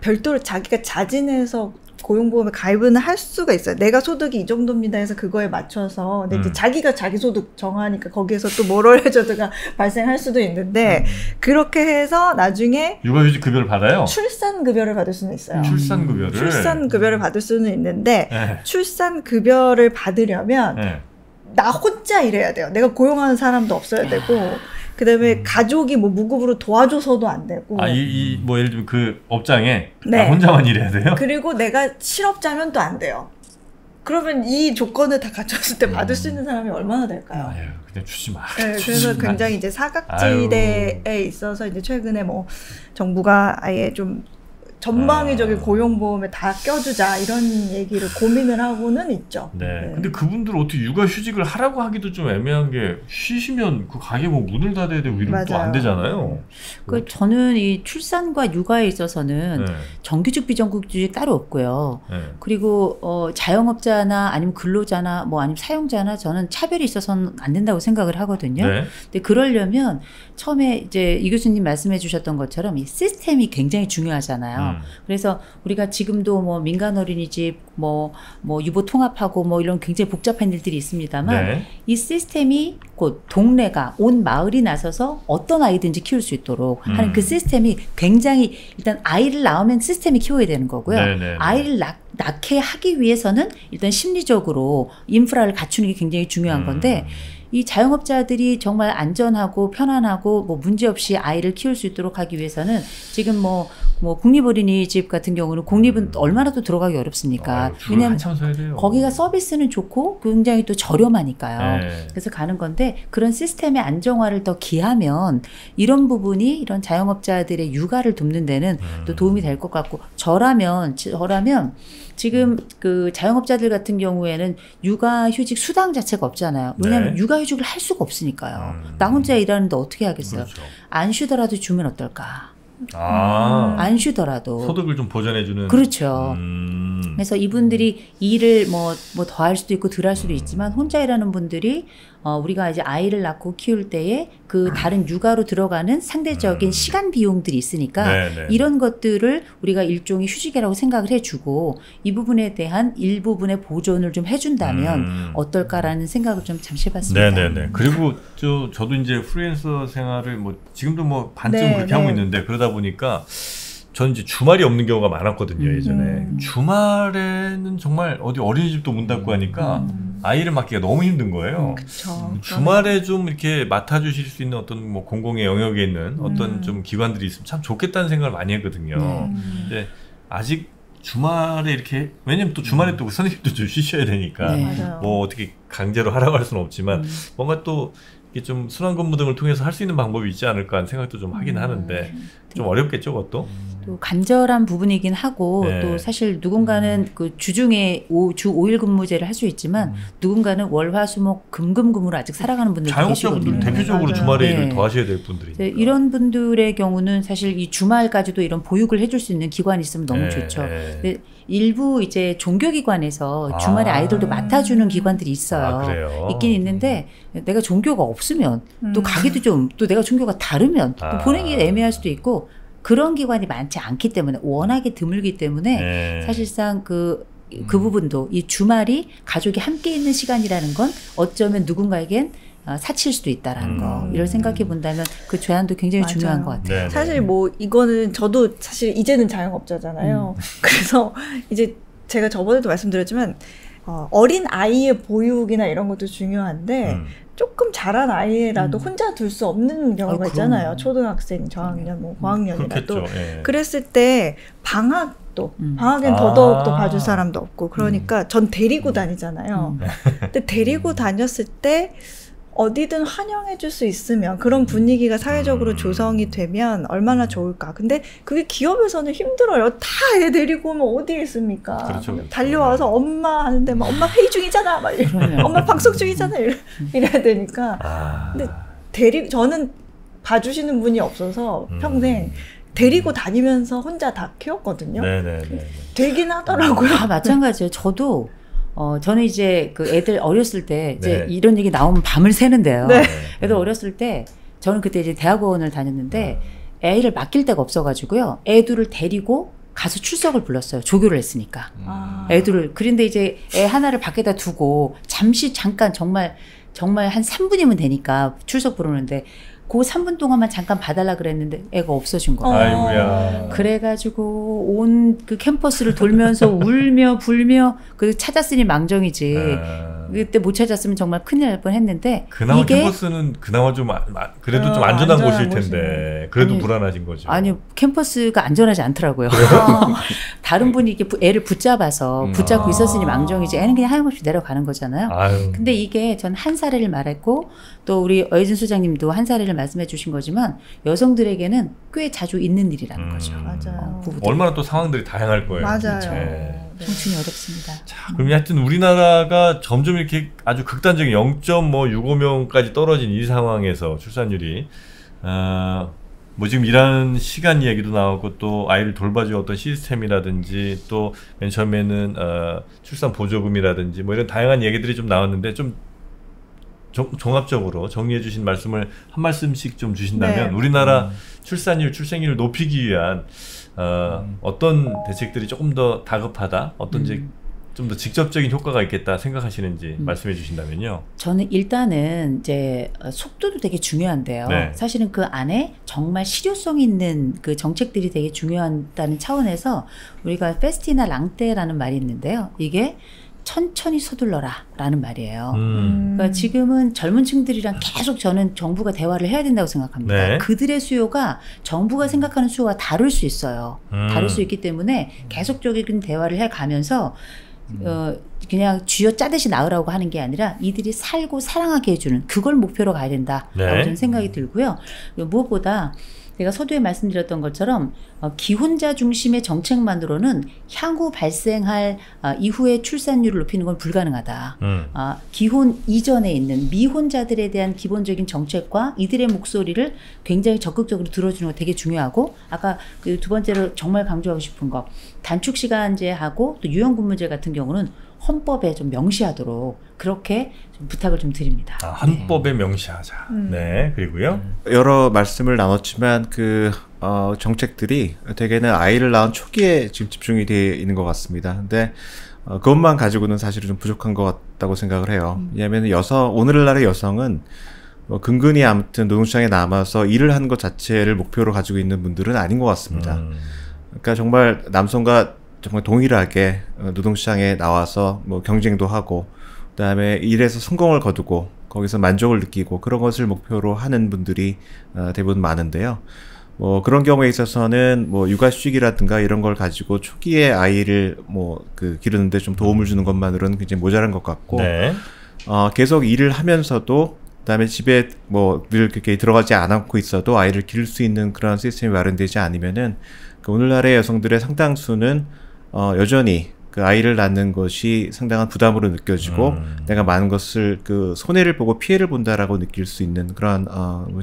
별도로 자기가 자진해서 고용보험에 가입은 할 수가 있어요. 내가 소득이 이 정도입니다 해서 그거에 맞춰서 근데 이제 자기가 자기 소득 정하니까 거기에서 또 모럴 해저드가 발생할 수도 있는데 그렇게 해서 나중에 육아휴직 급여를 받아요? 출산급여를 받을 수는 있어요. 출산급여를 받을 수는 있는데 출산급여를 받으려면 나 혼자 일해야 돼요. 내가 고용하는 사람도 없어야 되고 그 다음에 가족이 뭐 무급으로 도와줘서도 안 되고. 뭐 예를 들면 그 업장에 나 혼자만 일해야 돼요? 그리고 내가 실업자면 또 안 돼요. 그러면 이 조건을 다 갖췄을 때 받을 수 있는 사람이 얼마나 될까요? 아유, 그냥 주지 마. 그래서 굉장히 이제 사각지대에 있어서 이제 최근에 뭐 정부가 아예 좀 전방위적인 고용보험에 다 껴주자 이런 얘기를 고민을 하고는 있죠. 근데 그분들 어떻게 육아휴직을 하라고 하기도 좀 애매한 게 쉬시면 그 가게 뭐 문을 닫아야 되고 이러면 또 안 되잖아요. 저는 이 출산과 육아에 있어서는 정규직 비정규직 따로 없고요. 그리고 자영업자나 아니면 근로자나 뭐 아니면 사용자나 저는 차별이 있어서는 안 된다고 생각을 하거든요. 근데 그러려면 처음에 이제 이 교수님 말씀해 주셨던 것처럼 이 시스템이 굉장히 중요하잖아요. 그래서 우리가 지금도 뭐 민간 어린이집 뭐 유보 통합하고 뭐 이런 굉장히 복잡한 일들이 있습니다만 이 시스템이 곧 동네가 온 마을이 나서서 어떤 아이든지 키울 수 있도록 하는 그 시스템이 굉장히 일단 아이를 낳으면 시스템이 키워야 되는 거고요. 아이를 낳게 하기 위해서는 일단 심리적으로 인프라를 갖추는 게 굉장히 중요한 건데 이 자영업자들이 정말 안전하고 편안하고 뭐 문제없이 아이를 키울 수 있도록 하기 위해서는 지금 뭐 국립어린이집 같은 경우는 공립은 얼마나 또 들어가기 어렵습니까? 왜냐하면 거기가 서비스는 좋고 굉장히 또 저렴하니까요. 그래서 가는 건데 그런 시스템의 안정화를 더 기하면 이런 부분이 이런 자영업자들의 육아를 돕는 데는 또 도움이 될 것 같고 저라면 지금 그 자영업자들 같은 경우에는 육아휴직 수당 자체가 없잖아요. 왜냐하면 육아휴직을 할 수가 없으니까요. 나 혼자 일하는데 어떻게 하겠어요? 안 쉬더라도 주면 어떨까? 안 쉬더라도 소득을 좀 보전해주는. 그렇죠. 그래서 이분들이 일을 뭐 더 할 수도 있고 덜 할 수도 있지만 혼자 일하는 분들이 우리가 이제 아이를 낳고 키울 때에 그 다른 육아로 들어가는 상대적인 시간 비용들이 있으니까 이런 것들을 우리가 일종의 휴직이라고 생각을 해주고 이 부분에 대한 일부분의 보존을 좀 해준다면 어떨까라는 생각을 좀 잠시 해봤습니다. 그리고 저도 이제 프리랜서 생활을 뭐 지금도 뭐 반쯤 그렇게 하고 있는데 그러다 보니까 저는 이제 주말이 없는 경우가 많았거든요, 예전에. 주말에는 정말 어디 어린이집도 문 닫고 하니까 아이를 맡기가 너무 힘든 거예요. 그쵸. 주말에 좀 이렇게 맡아주실 수 있는 어떤 뭐 공공의 영역에 있는 어떤 좀 기관들이 있으면 참 좋겠다는 생각을 많이 했거든요. 근데 아직 주말에 이렇게, 왜냐면 또 주말에 또 선생님도 좀 쉬셔야 되니까 뭐 어떻게 강제로 하라고 할 수는 없지만 뭔가 또 이게 좀 순환근무 등을 통해서 할 수 있는 방법이 있지 않을까 하는 생각도 좀 하긴 하는데 좀 어렵겠죠, 그것도. 또 간절한 부분이긴 하고 또 사실 누군가는 그 주중에 주 5일 근무제를 할 수 있지만 누군가는 월화수목 금금금으로 아직 살아가는 분들도 자영업자분들 계시거든요. 대표적으로 주말에 일을 더 하셔야 될 분들이니까. 이런 분들의 경우는 사실 이 주말까지도 이런 보육을 해줄 수 있는 기관이 있으면 너무 좋죠. 근데 일부 이제 종교기관에서 주말에 아이들도 맡아주는 기관들이 있어요. 있긴 있는데 내가 종교가 없으면 또 가기도 좀, 또 내가 종교가 다르면 또 보내기가 애매할 수도 있고, 그런 기관이 많지 않기 때문에, 워낙에 드물기 때문에 사실상 그 부분도, 이 주말이 가족이 함께 있는 시간이라는 건 어쩌면 누군가에겐 사칠 수도 있다라는 거, 이걸 생각해 본다면 그 제안도 굉장히 중요한 것 같아요. 네네. 사실 뭐 이거는 저도 사실 이제는 자영업자잖아요. 그래서 이제 제가 저번에도 말씀드렸지만 어린 아이의 보육이나 이런 것도 중요한데 조금 자란 아이라도 혼자 둘 수 없는 경우가 있잖아요. 초등학생, 저학년, 뭐 고학년이라도. 그랬을 때 방학엔 더더욱 또 봐줄 사람도 없고, 그러니까 전 데리고 다니잖아요. 근데 데리고 다녔을 때 어디든 환영해 줄 수 있으면, 그런 분위기가 사회적으로 조성이 되면 얼마나 좋을까. 근데 그게 기업에서는 힘들어요. 다 애 데리고 오면 어디에 있습니까? 그렇죠. 달려와서 엄마 하는데 막 엄마 회의 중이잖아, 막 엄마 방송 중이잖아, 이래야 되니까. 근데 저는 봐주시는 분이 없어서 평생 데리고 다니면서 혼자 다 키웠거든요. 되긴 하더라고요. 마찬가지예요. 저는 이제 그 애들 어렸을 때 이제 이런 얘기 나오면 밤을 새는데요. 애들 어렸을 때 저는 그때 이제 대학원을 다녔는데 애를 맡길 데가 없어가지고요. 애들을 데리고 가서 출석을 불렀어요. 조교를 했으니까. 애들을. 그런데 이제 애 하나를 밖에다 두고 잠깐 정말 한 3분이면 되니까 출석 부르는데 그 3분 동안만 잠깐 봐달라 그랬는데 애가 없어진 거예요. 아이고야. 그래가지고 온 그 캠퍼스를 돌면서 울며 불며 그 찾았으니 망정이지. 그때 못 찾았으면 정말 큰일 날 뻔했는데. 그나마 캠퍼스는 그나마 좀 그래도 좀 안전한 곳일 텐데 그래도 불안하신 거죠. 아니요, 캠퍼스가 안전하지 않더라고요. 다른 분이 이렇게 애를 붙잡고 있었으니 망정이지. 애는 그냥 하염없이 내려가는 거잖아요. 근데 이게 전 한 사례를 말했고, 또 우리 어혜진 소장님도 한 사례를 말씀해 주신 거지만 여성들에게는 꽤 자주 있는 일이라는 거죠. 맞아요. 얼마나 또 상황들이 다양할 거예요. 맞아요. 청춘이 어렵습니다. 자, 그럼 하여튼 우리나라가 점점 이렇게 아주 극단적인 0.65명까지 떨어진 이 상황에서 출산율이 뭐 지금 일하는 시간 이야기도 나오고, 또 아이를 돌봐줄 어떤 시스템이라든지, 또 맨 처음에는 출산 보조금이라든지 뭐 이런 다양한 얘기들이 좀 나왔는데, 좀 종합적으로 정리해 주신 말씀을 한 말씀씩 좀 주신다면 우리나라 출산율, 출생률을 높이기 위한 어떤 대책들이 조금 더 다급하다, 어떤 좀 더 직접적인 효과가 있겠다 생각하시는지 말씀해 주신다면요. 저는 일단은 이제 속도도 되게 중요한데요. 사실은 그 안에 정말 실효성 있는 그 정책들이 되게 중요하다는 차원에서 우리가 페스티나 랑떼라는 말이 있는데요. 이게 천천히 서둘러라 라는 말이에요. 그러니까 지금은 젊은 층들이랑 계속 저는 정부가 대화를 해야 된다고 생각합니다. 그들의 수요가 정부가 생각하는 수요와 다를 수 있어요. 다를 수 있기 때문에 계속적인 대화를 해가면서 그냥 쥐어짜듯이 낳으라고 하는 게 아니라 이들이 살고 사랑하게 해주는, 그걸 목표로 가야 된다라고 저는 생각이 들고요. 무엇보다 내가 서두에 말씀드렸던 것처럼 기혼자 중심의 정책만으로는 향후 발생할 이후의 출산율을 높이는 건 불가능하다. 기혼 이전에 있는 미혼자들에 대한 기본적인 정책과 이들의 목소리를 굉장히 적극적으로 들어주는 거 되게 중요하고, 아까 그 두 번째로 정말 강조하고 싶은 거, 단축시간제하고 또 유연근무제 같은 경우는 헌법에 좀 명시하도록 그렇게 좀 부탁을 좀 드립니다. 헌법에 명시하자. 네, 그리고요. 여러 말씀을 나눴지만 정책들이 대개는 아이를 낳은 초기에 지금 집중이 되어 있는 것 같습니다. 근데 그것만 가지고는 사실은 좀 부족한 것 같다고 생각을 해요. 왜냐하면 오늘날의 여성은 근근히 아무튼 노동시장에 남아서 일을 하는 것 자체를 목표로 가지고 있는 분들은 아닌 것 같습니다. 그러니까 정말 남성과 정말 동일하게 노동시장에 나와서 뭐 경쟁도 하고 그다음에 일에서 성공을 거두고 거기서 만족을 느끼고 그런 것을 목표로 하는 분들이 대부분 많은데요. 뭐 그런 경우에 있어서는 뭐 육아휴직이라든가 이런 걸 가지고 초기에 아이를 뭐 그 기르는데 좀 도움을 주는 것만으로는 굉장히 모자란 것 같고, 네. 계속 일을 하면서도 그다음에 집에 뭐 늘 그렇게 들어가지 않고 있어도 아이를 기를 수 있는 그런 시스템이 마련되지 않으면은 그 오늘날의 여성들의 상당수는 여전히 그 아이를 낳는 것이 상당한 부담으로 느껴지고 내가 많은 것을 그 손해를 보고 피해를 본다라고 느낄 수 있는 그런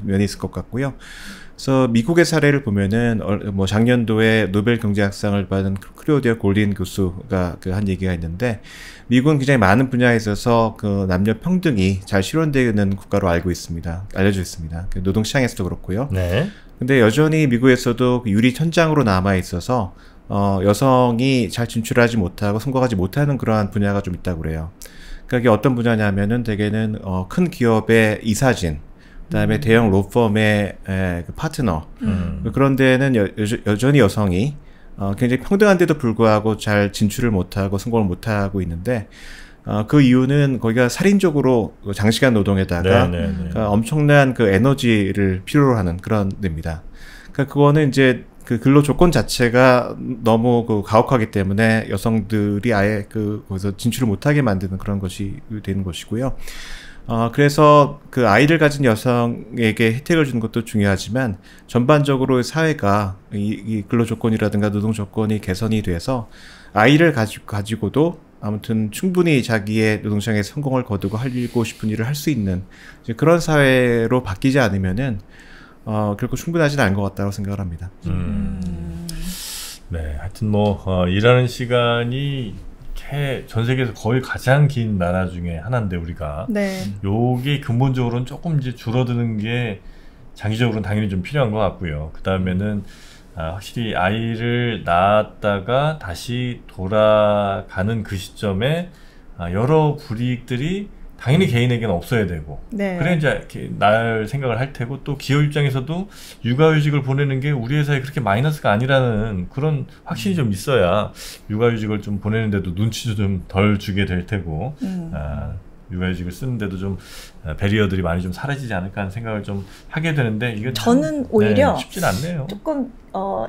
면이 있을 것 같고요. 그래서 미국의 사례를 보면은 뭐 작년도에 노벨 경제학상을 받은 클로디아 골린 교수가 그 한 얘기가 있는데, 미국은 굉장히 많은 분야에 있어서 그 남녀 평등이 잘 실현되는 국가로 알려져 있습니다. 노동 시장에서도 그렇고요. 네. 근데 여전히 미국에서도 유리 천장으로 남아 있어서 여성이 잘 진출하지 못하고 성공하지 못하는 그러한 분야가 좀 있다고 그래요. 그러니까 이게 어떤 분야냐면은 대개는 큰 기업의 이사진, 그다음에 대형 로펌의 그 파트너, 그런 데는 여전히 여성이 굉장히 평등한데도 불구하고 잘 진출을 못하고 성공을 못하고 있는데, 그 이유는 거기가 살인적으로 장시간 노동에다가 그러니까 엄청난 그 에너지를 필요로 하는 그런 데입니다. 그러니까 그거는 이제 그 근로 조건 자체가 너무 그 가혹하기 때문에 여성들이 아예 거기서 진출을 못하게 만드는 그런 것이 되는 것이고요. 그래서 그 아이를 가진 여성에게 혜택을 주는 것도 중요하지만 전반적으로 사회가 이 근로 조건이라든가 노동 조건이 개선이 돼서 아이를 가지고도 아무튼 충분히 자기의 노동시장에서 성공을 거두고 하고 싶은 일을 할 수 있는 그런 사회로 바뀌지 않으면은 결코 충분하지는 않은 것 같다고 생각을 합니다. 네, 하여튼 뭐 일하는 시간이 전 세계에서 거의 가장 긴 나라 중에 하나인데 우리가 요게 근본적으로는 조금 이제 줄어드는 게 장기적으로는 당연히 좀 필요한 것 같고요. 그 다음에는 확실히 아이를 낳았다가 다시 돌아가는 그 시점에 여러 불이익들이 당연히 개인에게는 없어야 되고, 그래 이제 이렇게 날 생각을 할 테고, 또 기업 입장에서도 육아휴직을 보내는 게 우리 회사에 그렇게 마이너스가 아니라는 그런 확신이 좀 있어야 육아휴직을 좀 보내는데도 눈치도 좀 덜 주게 될 테고, 육아휴직을 쓰는데도 좀 배리어들이 많이 좀 사라지지 않을까 하는 생각을 좀 하게 되는데, 이건 저는 오히려 쉽진 않네요. 조금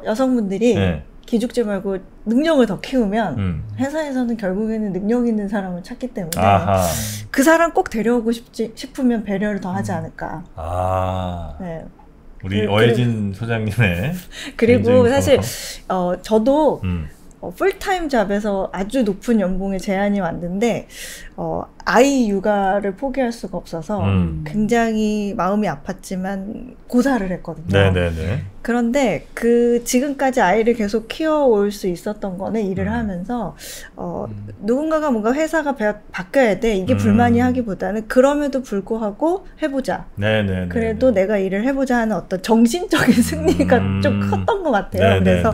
여성분들이 기죽지 말고 능력을 더 키우면 회사에서는 결국에는 능력 있는 사람을 찾기 때문에 그 사람 꼭 데려오고 싶으면 배려를 더 하지 않을까. 네. 우리 어혜진 소장님의 그리고 사실 저도 풀타임 잡에서 아주 높은 연봉의 제안이 왔는데 아이 육아를 포기할 수가 없어서 굉장히 마음이 아팠지만 고사를 했거든요. 그런데 지금까지 아이를 계속 키워올 수 있었던 거는 일을 하면서 누군가가 뭔가 회사가 바뀌어야 돼, 이게 불만이 하기보다는 그럼에도 불구하고 해보자. 그래도 내가 일을 해보자 하는 어떤 정신적인 승리가 좀 컸던 것 같아요. 그래서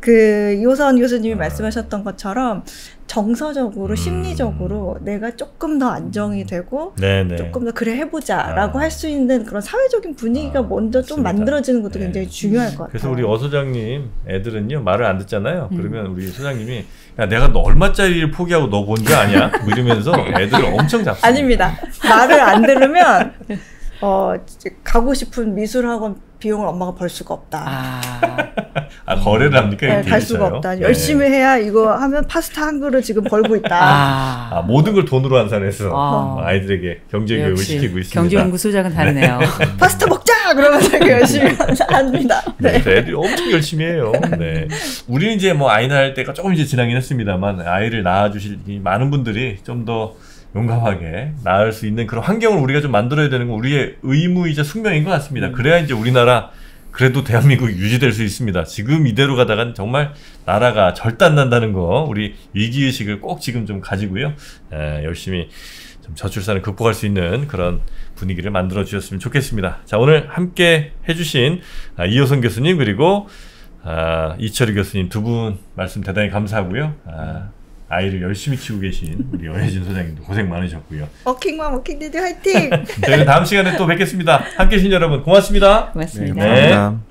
그 이호선 교수님이 말씀하셨던 것처럼 정서적으로 심리적으로 내가 조금 더 안정이 되고 조금 더 그래 해보자 라고 할 수 있는 그런 사회적인 분위기가 먼저 좀 만들어지는 것도 굉장히 중요할 것 같아요. 그래서 우리 어 소장님 애들은요 말을 안 듣잖아요. 그러면 우리 소장님이 야 내가 너 얼마짜리를 포기하고 너 본 줄 아냐? 이러면서 애들을 엄청 잡습니다. 아닙니다. 말을 안 들으면 가고 싶은 미술학원 비용을 엄마가 벌 수가 없다. 거래를 합니까? 갈 수가 없다. 열심히 해야 이거 하면 파스타 한 그릇 지금 벌고 있다. 모든 걸 돈으로 환산해서 아이들에게 경제교육을 시키고 있습니다. 경제연구소장은 다르네요. 파스타 먹자! 그러면서 열심히 합니다. 애들이 엄청 열심히 해요. 우리는 이제 뭐 아이 낳을 때가 조금 이제 지나긴 했습니다만, 아이를 낳아주실 많은 분들이 좀 더 용감하게 낳을 수 있는 그런 환경을 우리가 좀 만들어야 되는 건 우리의 의무이자 숙명인 것 같습니다. 그래야 이제 우리나라, 그래도 대한민국이 유지될 수 있습니다. 지금 이대로 가다간 정말 나라가 절단난다는 거, 우리 위기의식을 꼭 지금 좀 가지고요. 열심히 좀 저출산을 극복할 수 있는 그런 분위기를 만들어 주셨으면 좋겠습니다. 자, 오늘 함께 해주신 이호선 교수님 그리고 이철희 교수님 두 분 말씀 대단히 감사하고요. 아이를 열심히 키우고 계신 우리 어혜진 소장님도 고생 많으셨고요. 워킹맘 워킹디디 화이팅! 저희는 다음 시간에 또 뵙겠습니다. 함께 해주신 여러분 고맙습니다. 고맙습니다. 감사합니다.